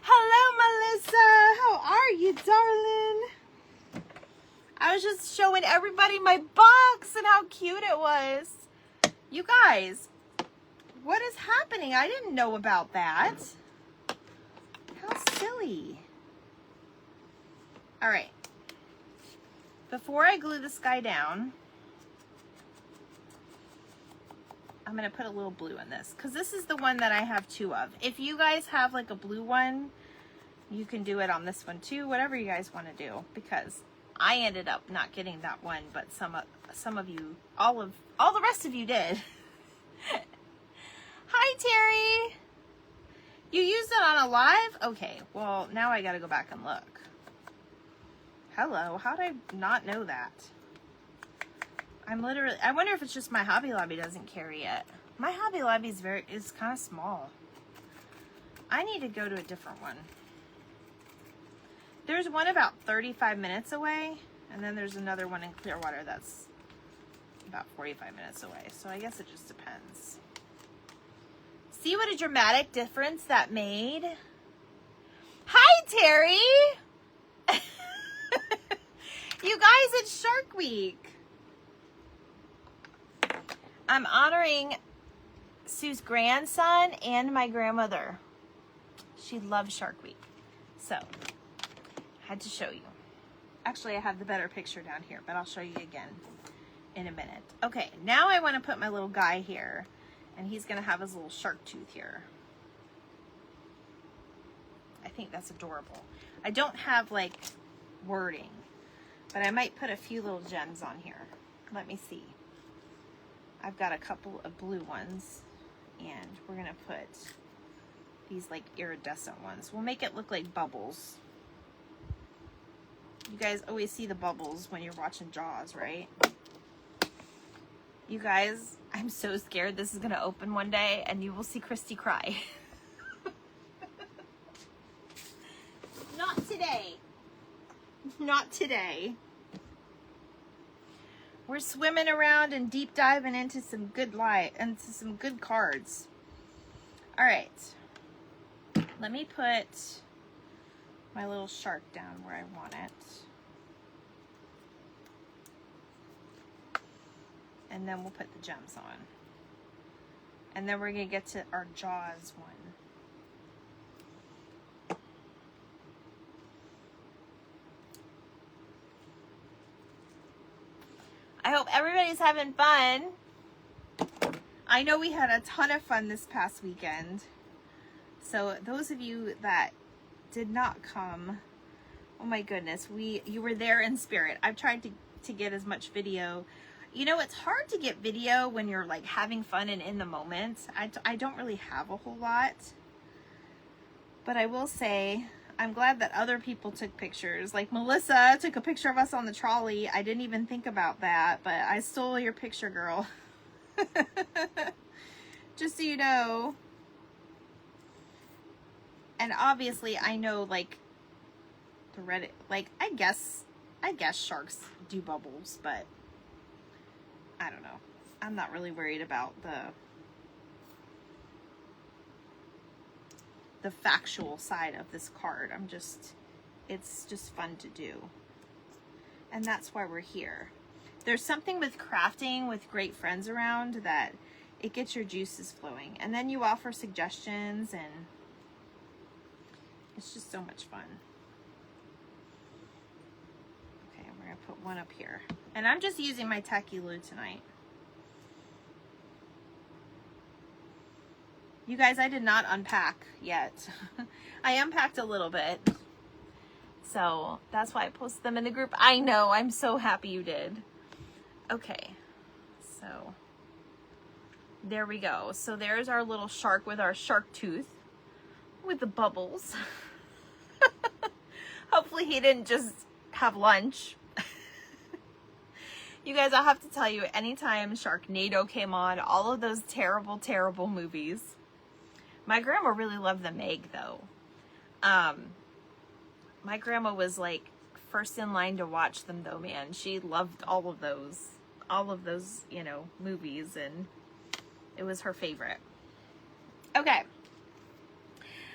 Hello, Melissa. How are you, darling? I was just showing everybody my box and how cute it was. You guys, what is happening? I didn't know about that. How silly. All right. Before I glue this guy down, I'm going to put a little blue in this because this is the one that I have two of. If you guys have like a blue one, you can do it on this one too, whatever you guys want to do, because I ended up not getting that one, but some of you, all the rest of you did. Hi, Terry. You used it on a live? Okay, well, now I got to go back and look. Hello, how did I not know that? I wonder if it's just my Hobby Lobby doesn't carry it. My Hobby Lobby is kind of small. I need to go to a different one. There's one about 35 minutes away, and then there's another one in Clearwater that's about 45 minutes away. So I guess it just depends. See what a dramatic difference that made? Hi, Terry! You guys, it's Shark Week. I'm honoring Sue's grandson and my grandmother. She loves Shark Week. So, had to show you. Actually, I have the better picture down here, but I'll show you again in a minute. Okay, now I want to put my little guy here, and he's going to have his little shark tooth here. I think that's adorable. I don't have, like, wording, but I might put a few little gems on here. Let me see. I've got a couple of blue ones, and we're going to put these, like, iridescent ones. We'll make it look like bubbles. You guys always see the bubbles when you're watching Jaws, right? You guys, I'm so scared this is going to open one day, and you will see Christy cry. Not today. Not today. We're swimming around and deep diving into some good cards. All right. Let me put my little shark down where I want it. And then we'll put the gems on. And then we're going to get to our Jaws one. I hope everybody's having fun. I know we had a ton of fun this past weekend. So those of you that did not come, oh my goodness, you were there in spirit. I've tried to get as much video. You know, it's hard to get video when you're like having fun and in the moment. I don't really have a whole lot. But I will say, I'm glad that other people took pictures. Like Melissa took a picture of us on the trolley. I didn't even think about that, but I stole your picture, girl. Just so you know. And obviously I know like the Reddit, like I guess sharks do bubbles, but I don't know. I'm not really worried about the factual side of this card. It's just fun to do. And that's why we're here. There's something with crafting with great friends around that it gets your juices flowing. And then you offer suggestions and it's just so much fun. Okay. put one up here. And I'm just using my tacky glue tonight. You guys, I did not unpack yet. I unpacked a little bit. So that's why I posted them in the group. I know, I'm so happy you did. Okay, so there we go. So there's our little shark with our shark tooth with the bubbles. Hopefully he didn't just have lunch. You guys, I'll have to tell you, anytime Sharknado came on, all of those terrible, terrible movies. My grandma really loved the Meg, though. My grandma was like first in line to watch them, though, man. She loved all of those, you know, movies, and it was her favorite. Okay.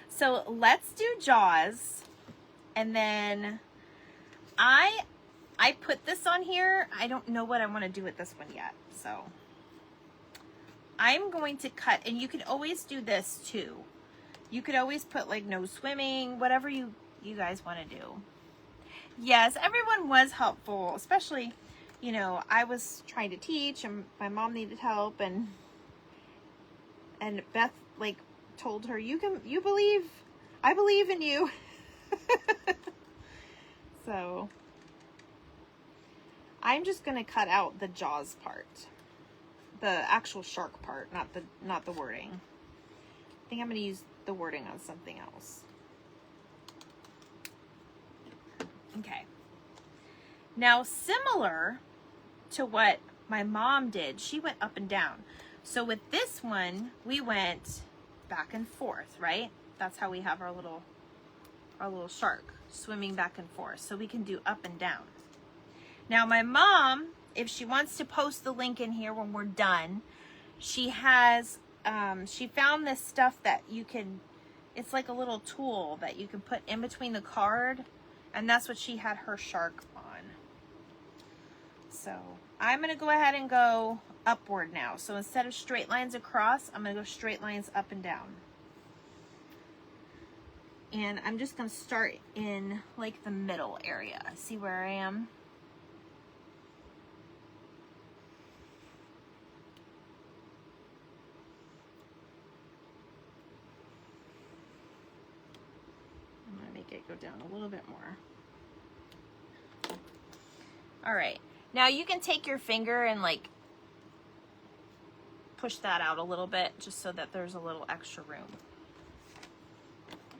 So let's do Jaws. And then I put this on here. I don't know what I want to do with this one yet. So I'm going to cut, and you could always do this too. You could always put like no swimming, whatever you guys want to do. Yes, everyone was helpful, especially, you know, I was trying to teach and my mom needed help, and Beth like told her, I believe in you. So I'm just going to cut out the Jaws part, the actual shark part, not the wording. I think I'm going to use the wording on something else. Okay. Now, similar to what my mom did, she went up and down. So with this one, we went back and forth, right? That's how we have our little shark swimming back and forth. So we can do up and down. Now, my mom, if she wants to post the link in here when we're done, she has, she found this stuff that you can, it's like a little tool that you can put in between the card, and that's what she had her shark on. So I'm going to go ahead and go upward now. So instead of straight lines across, I'm going to go straight lines up and down. And I'm just going to start in like the middle area. See where I am? I'm going to make it go down a little bit more. All right. Now you can take your finger and like push that out a little bit just so that there's a little extra room.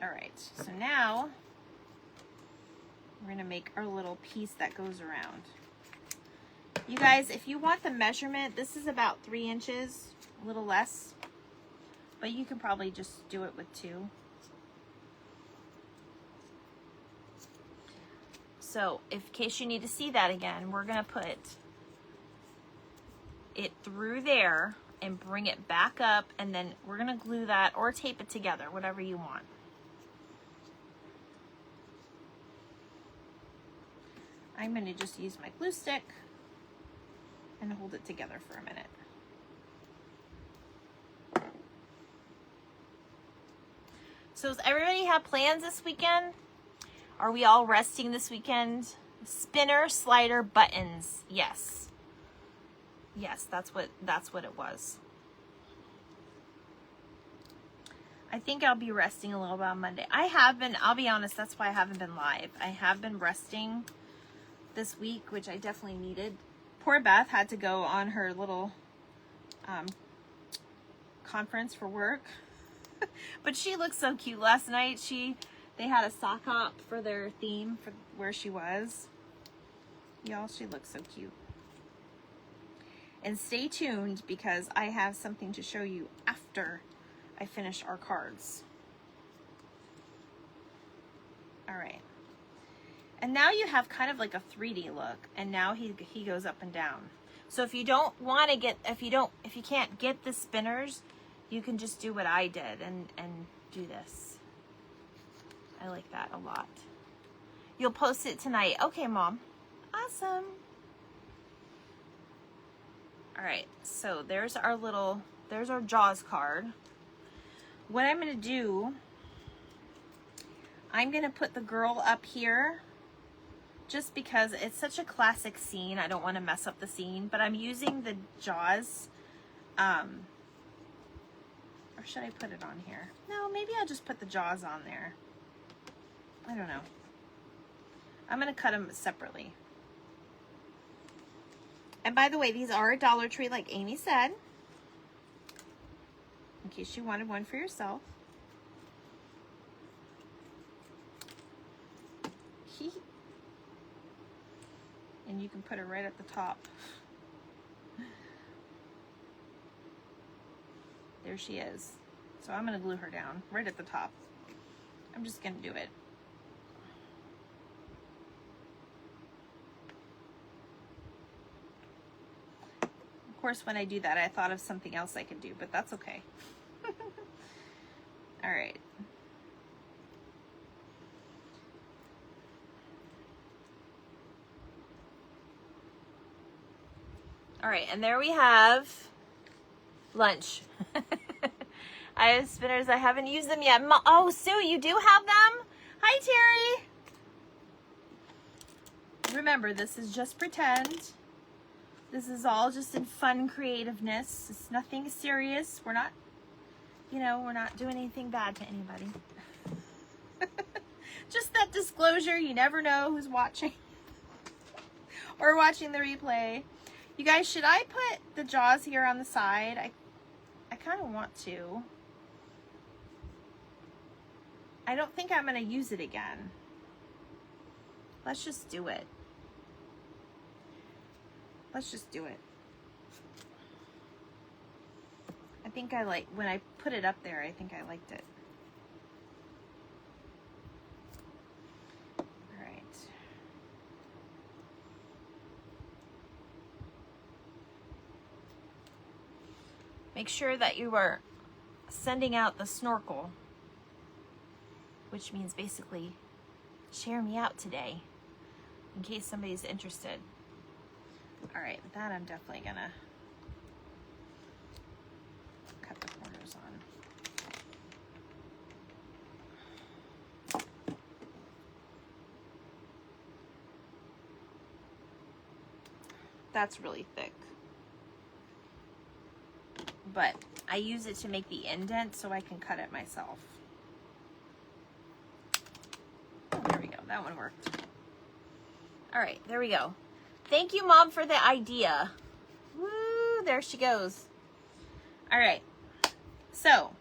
All right, so now we're gonna make our little piece that goes around. You guys, if you want the measurement, this is about 3 inches, a little less, but you can probably just do it with 2. So, in case you need to see that again, we're gonna put it through there and bring it back up, and then we're gonna glue that or tape it together, whatever you want. I'm going to just use my glue stick and hold it together for a minute. So does everybody have plans this weekend? Are we all resting this weekend? Spinner, slider, buttons. Yes. Yes, that's what it was. I think I'll be resting a little bit on Monday. I have been, I'll be honest, that's why I haven't been live. I have been resting this week, which I definitely needed. Poor Beth had to go on her little conference for work. But she looked so cute last night. They had a sock hop for their theme for where she was. Y'all, she looked so cute. And stay tuned because I have something to show you after I finish our cards. All right. And now you have kind of like a 3D look, and now he goes up and down. So if you don't want to get, if you can't get the spinners, you can just do what I did and do this. I like that a lot. You'll post it tonight. Okay, Mom. Awesome. All right, so there's our Jaws card. What I'm gonna do, I'm gonna put the girl up here just because it's such a classic scene. I don't want to mess up the scene, but I'm using the Jaws, or should I put it on here? No, maybe I'll just put the Jaws on there. I don't know. I'm going to cut them separately. And by the way, these are a Dollar Tree, like Amy said, in case you wanted one for yourself. And you can put her right at the top. There she is. So I'm going to glue her down right at the top. I'm just going to do it. Of course, when I do that, I thought of something else I could do, but that's okay. All right. All right, and there we have lunch. I have spinners. I haven't used them yet. Oh, Sue, you do have them? Hi, Terry. Remember, this is just pretend. This is all just in fun creativeness. It's nothing serious. We're not, you know, we're not doing anything bad to anybody. Just that disclosure. You never know who's watching or watching the replay. You guys, should I put the Jaws here on the side? I kind of want to. I don't think I'm going to use it again. Let's just do it. Let's just do it. I think I like, when I put it up there, I think I liked it. Make sure that you are sending out the snorkel, which means basically share me out today in case somebody's interested. All right, that I'm definitely gonna cut the corners on. That's really thick. But I use it to make the indent so I can cut it myself. Oh, there we go. That one worked. All right, there we go. Thank you, Mom, for the idea. Woo, there she goes. All right. So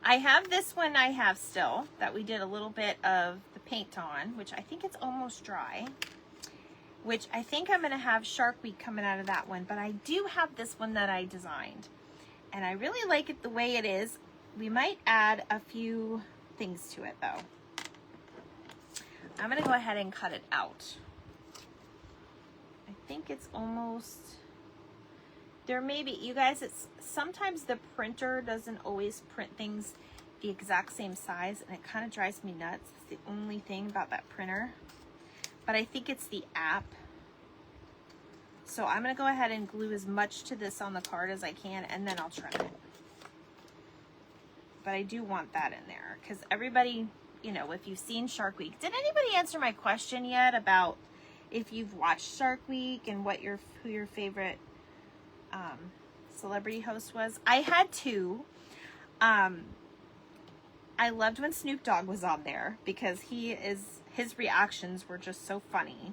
I have this one I have still that we did a little bit of the paint on, which I think it's almost dry, which I think I'm going to have Shark Week coming out of that one. But I do have this one that I designed. And I really like it the way it is. We might add a few things to it though. I'm gonna go ahead and cut it out. I think it's almost, there may be, you guys, it's sometimes the printer doesn't always print things the exact same size, and it kind of drives me nuts. It's the only thing about that printer. But I think it's the app. So I'm going to go ahead and glue as much to this on the card as I can, and then I'll trim it. But I do want that in there because everybody, you know, if you've seen Shark Week, did anybody answer my question yet about if you've watched Shark Week and what who your favorite celebrity host was? I had two. I loved when Snoop Dogg was on there because his reactions were just so funny,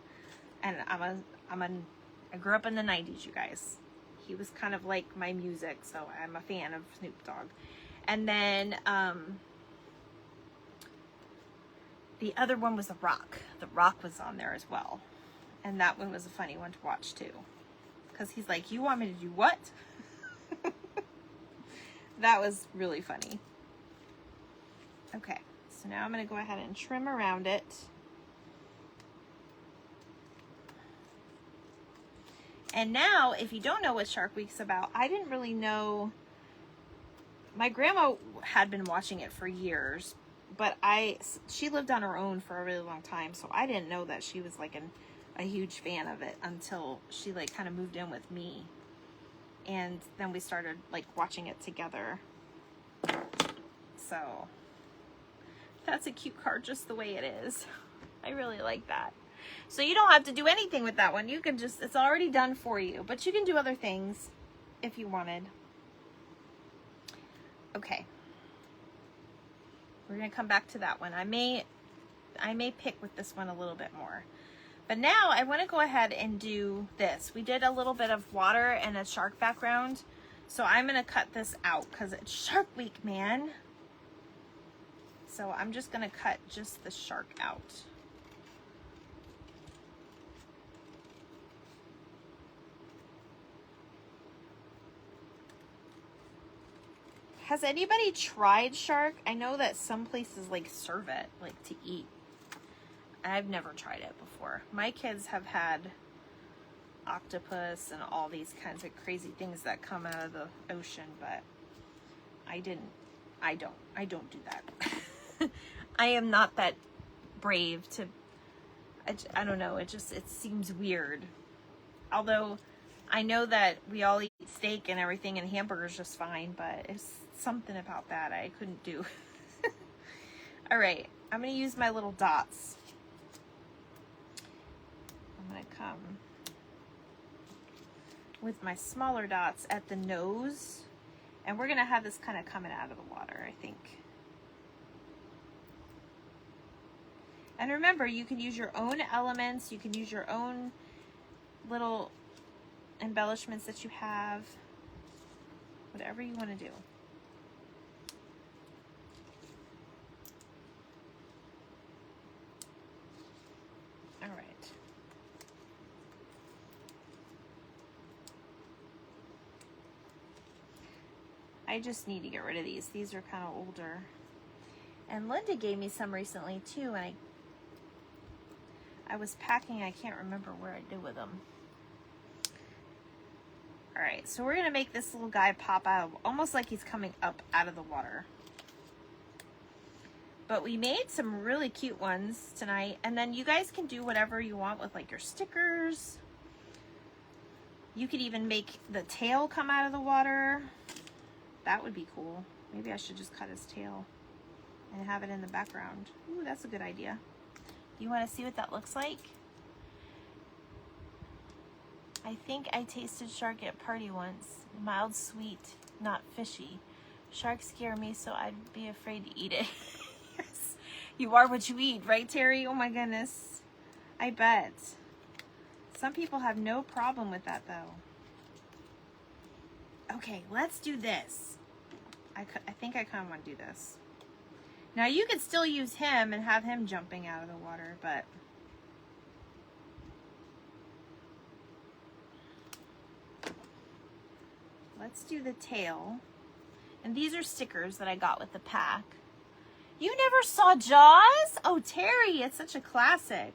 and I grew up in the 90s, you guys. He was kind of like my music, so I'm a fan of Snoop Dogg. And then the other one was The Rock. The Rock was on there as well. And that one was a funny one to watch too. Because he's like, you want me to do what? That was really funny. Okay, so now I'm going to go ahead and trim around it. And now, if you don't know what Shark Week's about, I didn't really know. My grandma had been watching it for years, but she lived on her own for a really long time, so I didn't know that she was like a huge fan of it until she like kind of moved in with me. And then we started like watching it together. So that's a cute card just the way it is. I really like that. So you don't have to do anything with that one. You can just, it's already done for you. But you can do other things if you wanted. Okay. We're going to come back to that one. I may pick with this one a little bit more. But now I want to go ahead and do this. We did a little bit of water and a shark background. So I'm going to cut this out because it's Shark Week, man. So I'm just going to cut just the shark out. Has anybody tried shark? I know that some places like serve it, like to eat. I've never tried it before. My kids have had octopus and all these kinds of crazy things that come out of the ocean, but I don't do that. I am not that brave to, I don't know, it seems weird. Although I know that we all eat steak and everything and hamburgers just fine, but it's something about that I couldn't do. All right, I'm going to use my little dots. I'm going to come with my smaller dots at the nose, and we're going to have this kind of coming out of the water, I think. And remember, you can use your own elements, you can use your own little embellishments that you have, whatever you want to do. All right. I just need to get rid of these. These are kind of older. And Linda gave me some recently too, and I was packing, I can't remember where I did with them. All right, so we're gonna make this little guy pop out, almost like he's coming up out of the water. But we made some really cute ones tonight, and then you guys can do whatever you want with like your stickers. You could even make the tail come out of the water. That would be cool. Maybe I should just cut his tail and have it in the background. Ooh, that's a good idea. You want to see what that looks like? I think I tasted shark at party once. Mild, sweet, not fishy. Sharks scare me, so I'd be afraid to eat it. Yes, you are what you eat, right, Terry? Oh my goodness. I bet. Some people have no problem with that, though. Okay, let's do this. I think I kind of want to do this. Now, you could still use him and have him jumping out of the water, but let's do the tail. And these are stickers that I got with the pack. You never saw Jaws? Oh, Terry, it's such a classic.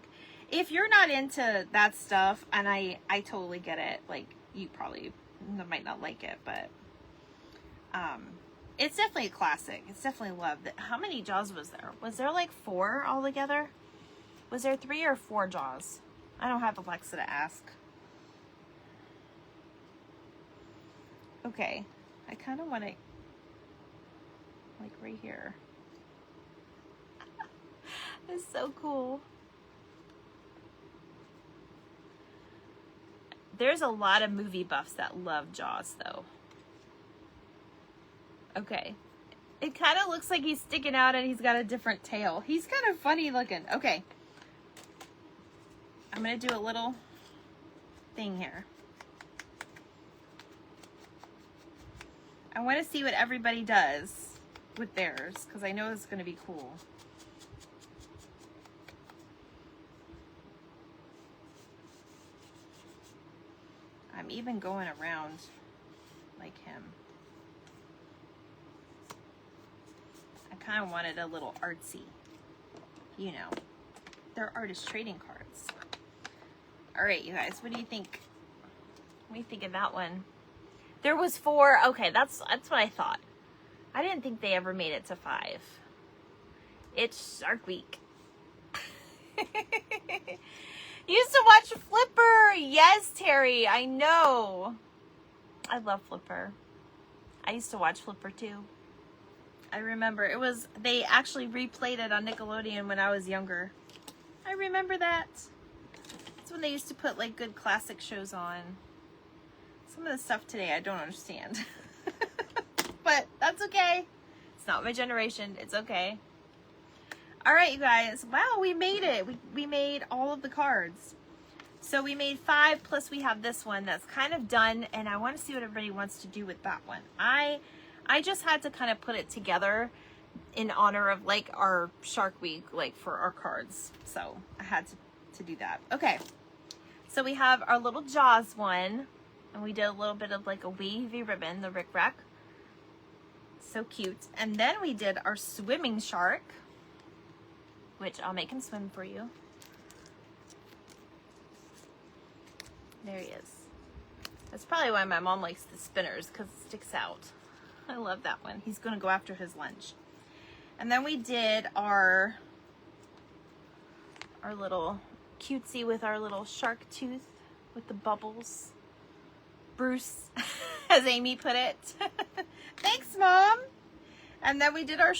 If you're not into that stuff, and I totally get it, like, you probably might not like it, but it's definitely a classic. It's definitely loved. How many Jaws was there? Was there like 4 altogether? Was there 3 or 4 Jaws? I don't have Alexa to ask. Okay, I kind of want to, like right here. It's so cool. There's a lot of movie buffs that love Jaws, though. Okay. It kind of looks like he's sticking out and he's got a different tail. He's kind of funny looking. Okay. I'm going to do a little thing here. I want to see what everybody does with theirs, because I know it's going to be cool. I'm even going around like him. I kind of wanted a little artsy, you know. They're artist trading cards. All right, you guys, what do you think? What do you think of that one? There was 4. Okay, that's what I thought. I didn't think they ever made it to 5. It's Shark Week. You used to watch Flipper. Yes, Terry, I know. I love Flipper. I used to watch Flipper too. I remember they actually replayed it on Nickelodeon when I was younger. I remember that. That's when they used to put like good classic shows on. Some of the stuff today I don't understand. But that's okay. It's not my generation. It's okay. All right, you guys. Wow, we made it. We made all of the cards. So we made 5, plus we have this one that's kind of done, and I want to see what everybody wants to do with that one. I just had to kind of put it together in honor of like our Shark Week, like for our cards. So I had to do that. Okay. So we have our little Jaws one, and we did a little bit of like a wavy ribbon, the Rick Rack. So cute. And then we did our swimming shark, which I'll make him swim for you. There he is. That's probably why my mom likes the spinners, because it sticks out. I love that one. He's going to go after his lunch. And then we did our little cutesy with our little shark tooth with the bubbles. Bruce, as Amy put it. Thanks, Mom. And then we did our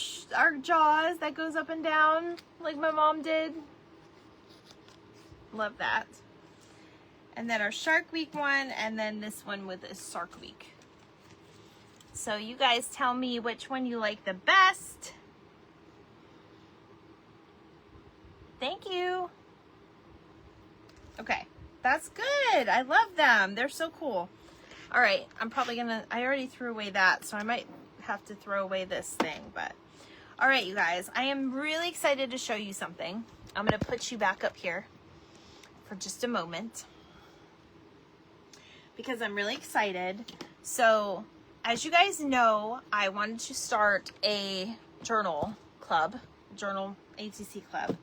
jaws that goes up and down like my mom did. Love that. And then our Shark Week one, and then this one with a Shark Week. So you guys tell me which one you like the best. Thank you. Okay, that's good. I love them. They're so cool. All right, I'm probably gonna, I already threw away that, so I might have to throw away this thing, but. All right, you guys, I am really excited to show you something. I'm gonna put you back up here for just a moment, because I'm really excited. So, as you guys know, I wanted to start a journal club, journal ATC club.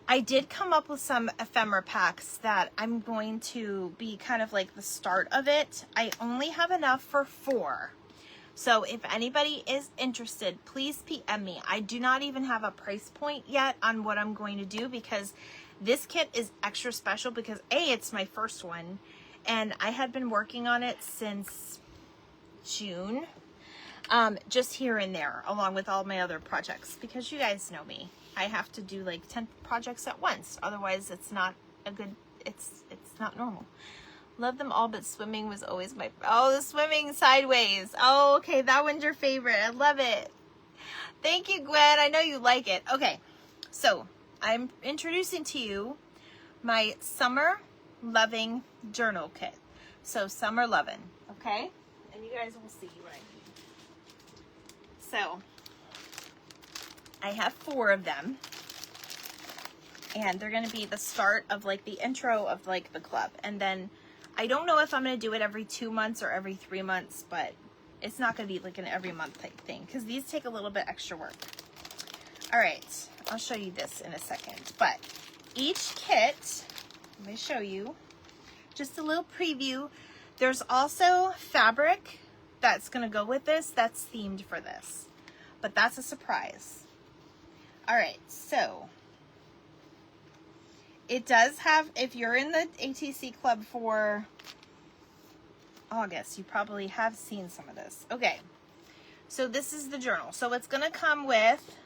I did come up with some ephemera packs that I'm going to be kind of like the start of it. I only have enough for 4. So if anybody is interested, please PM me. I do not even have a price point yet on what I'm going to do, because this kit is extra special because A, it's my first one, and I had been working on it since June, just here and there, along with all my other projects, because you guys know me. I have to do like 10 projects at once. Otherwise, it's not a good, it's not normal. Love them all, but swimming was always my, oh, the swimming sideways. Oh, okay, that one's your favorite. I love it. Thank you, Gwen. I know you like it. Okay, so I'm introducing to you my Summer Loving Journal Kit. So, Summer Lovin', okay? And you guys will see what I mean. So, I have 4 of them, and they're going to be the start of like the intro of like the club. And then I don't know if I'm going to do it every 2 months or every 3 months, but it's not going to be like an every month type thing, because these take a little bit extra work. All right, I'll show you this in a second, but each kit, let me show you just a little preview. There's also fabric that's going to go with this that's themed for this, but that's a surprise. All right, so it does have, if you're in the ATC club for August, you probably have seen some of this. Okay, so this is the journal. So it's gonna come with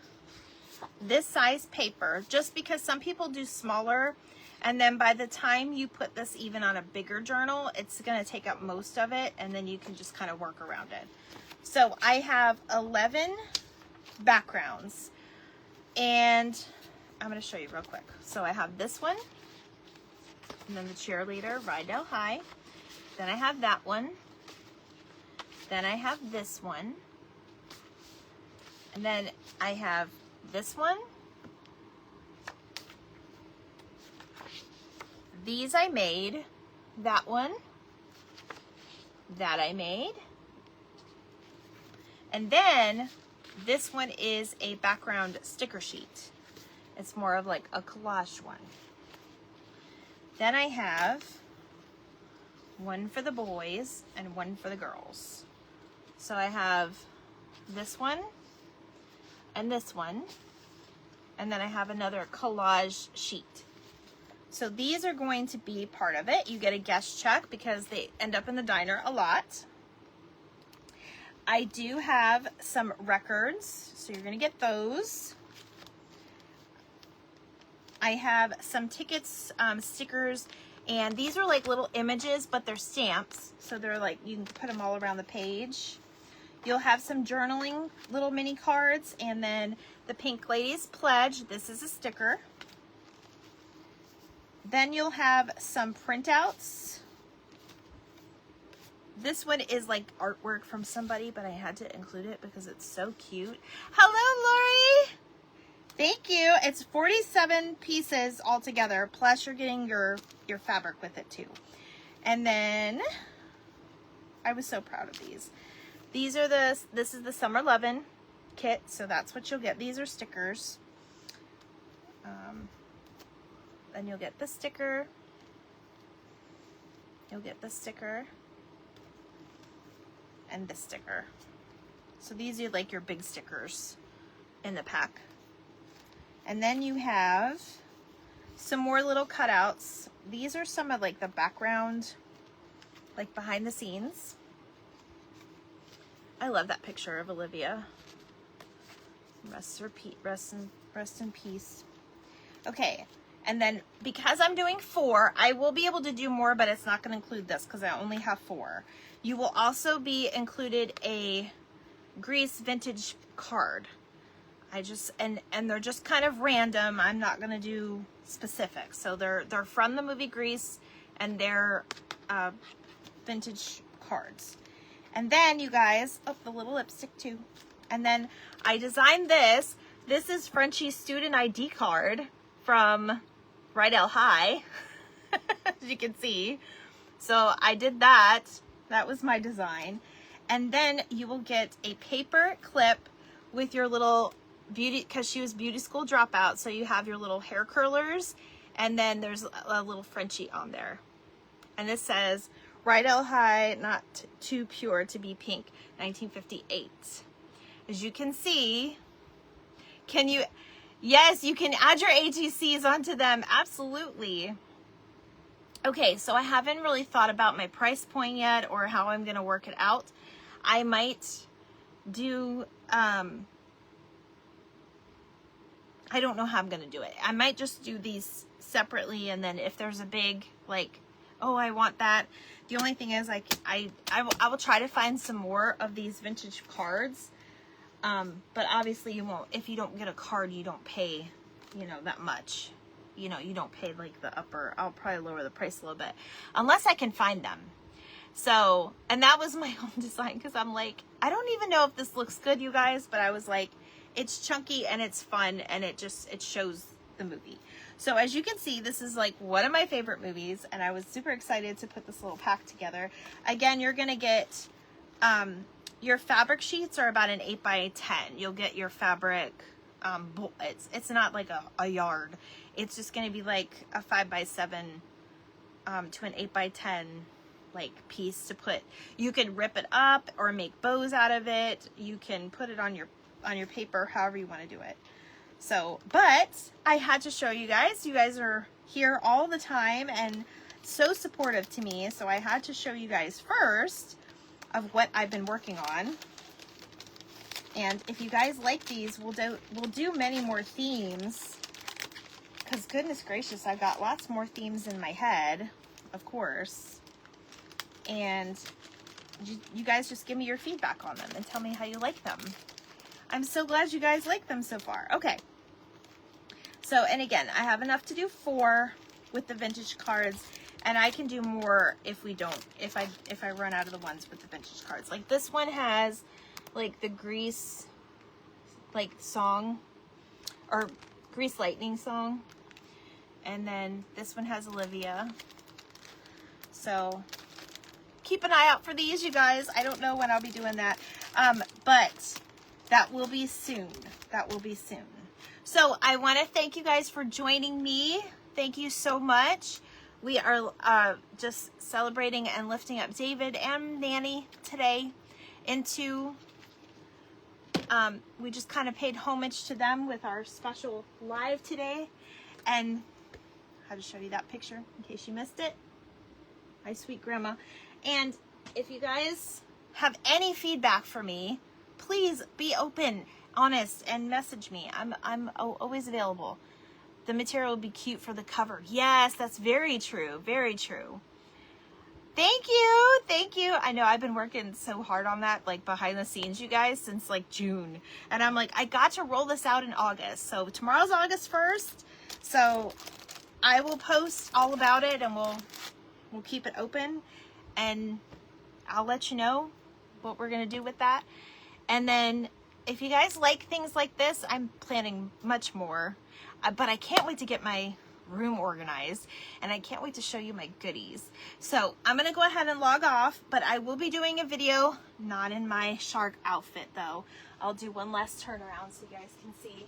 this size paper, just because some people do smaller, and then by the time you put this even on a bigger journal, it's gonna take up most of it, and then you can just kind of work around it. So I have 11 backgrounds. And I'm going to show you real quick. So I have this one, and then the cheerleader, Rydell High. Then I have that one. Then I have this one. And then I have this one. These I made. That one. That I made. And then this one is a background sticker sheet. It's more of like a collage one. Then I have one for the boys and one for the girls. So I have this one and this one. And then I have another collage sheet. So these are going to be part of it. You get a guest check because they end up in the diner a lot. I do have some records, so you're going to get those. I have some tickets, stickers, and these are like little images, but they're stamps. So they're like, you can put them all around the page. You'll have some journaling little mini cards, and then the Pink Ladies Pledge. This is a sticker. Then you'll have some printouts. This one is like artwork from somebody, but I had to include it because it's so cute. Hello, Lori! Thank you. It's 47 pieces altogether, plus you're getting your fabric with it too. And then, I was so proud of these. These are this is the Summer Lovin' kit, so that's what you'll get. These are stickers. Then you'll get the sticker. You'll get the sticker. And this sticker. So these are like your big stickers in the pack. And then you have some more little cutouts. These are some of like the background, like behind the scenes. I love that picture of Olivia. Rest in peace. Okay, and then because I'm doing 4, I will be able to do more, but it's not going to include this because I only have 4. You will also be included a Grease vintage card. And they're just kind of random. I'm not going to do specifics. So they're from the movie Grease, and they're vintage cards. And then you guys, oh, the little lipstick too. And then I designed this. This is Frenchie's student ID card from Rydell High, as you can see. So I did that. That was my design. And then you will get a paper clip with your little beauty, because she was beauty school dropout. So you have your little hair curlers, and then there's a little Frenchie on there. And it says, Rydell High, not too pure to be pink, 1958. As you can see, yes, you can add your ATCs onto them, absolutely. Okay, so I haven't really thought about my price point yet or how I'm gonna work it out. I might do, I don't know how I'm gonna do it. I might just do these separately, and then if there's a big, like, oh, I want that. The only thing is, like, I will try to find some more of these vintage cards. But obviously you won't, if you don't get a card, you don't pay, you know, that much. You know, you don't pay like the upper, I'll probably lower the price a little bit, unless I can find them. So, and that was my own design, because I'm like, I don't even know if this looks good, you guys, but I was like, it's chunky and it's fun, and it shows the movie. So as you can see, this is like one of my favorite movies, and I was super excited to put this little pack together. Again, you're gonna get, your fabric sheets are about an 8x10. You'll get your fabric, it's not like a yard. It's just going to be like a 5x7 to an 8x10 like piece to put. You can rip it up or make bows out of it. You can put it on your paper, however you want to do it. So, but I had to show you guys. You guys are here all the time and so supportive to me. So I had to show you guys first of what I've been working on. And if you guys like these, we'll do many more themes, because goodness gracious, I've got lots more themes in my head, of course. And you guys just give me your feedback on them and tell me how you like them. I'm so glad you guys like them so far. Okay. So, and again, I have enough to do 4 with the vintage cards. And I can do more if I run out of the ones with the vintage cards. Like this one has like the Grease like song, or Grease Lightning song. And then this one has Olivia. So keep an eye out for these, you guys. I don't know when I'll be doing that. But that will be soon. That will be soon. So I want to thank you guys for joining me. Thank you so much. We are just celebrating and lifting up David and Nanny today into, we just kind of paid homage to them with our special live today. And I had to show you that picture in case you missed it. My sweet grandma. And if you guys have any feedback for me, please be open, honest, and message me. I'm always available. The material would be cute for the cover. Yes, that's very true. Very true. Thank you. Thank you. I know I've been working so hard on that, like behind the scenes, you guys, since like June. And I'm like, I got to roll this out in August. So tomorrow's August 1st. So I will post all about it, and we'll keep it open, and I'll let you know what we're going to do with that. And then if you guys like things like this, I'm planning much more. But I can't wait to get my room organized, and I can't wait to show you my goodies. So I'm gonna go ahead and log off, but I will be doing a video, not in my shark outfit though. I'll do one last turnaround so you guys can see.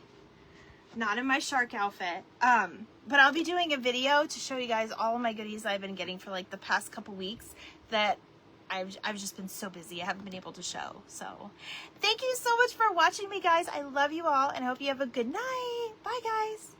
Not in my shark outfit, but I'll be doing a video to show you guys all of my goodies I've been getting for like the past couple weeks that I've just been so busy I haven't been able to show. So thank you so much for watching me, guys. I love you all, and I hope you have a good night. Bye, guys.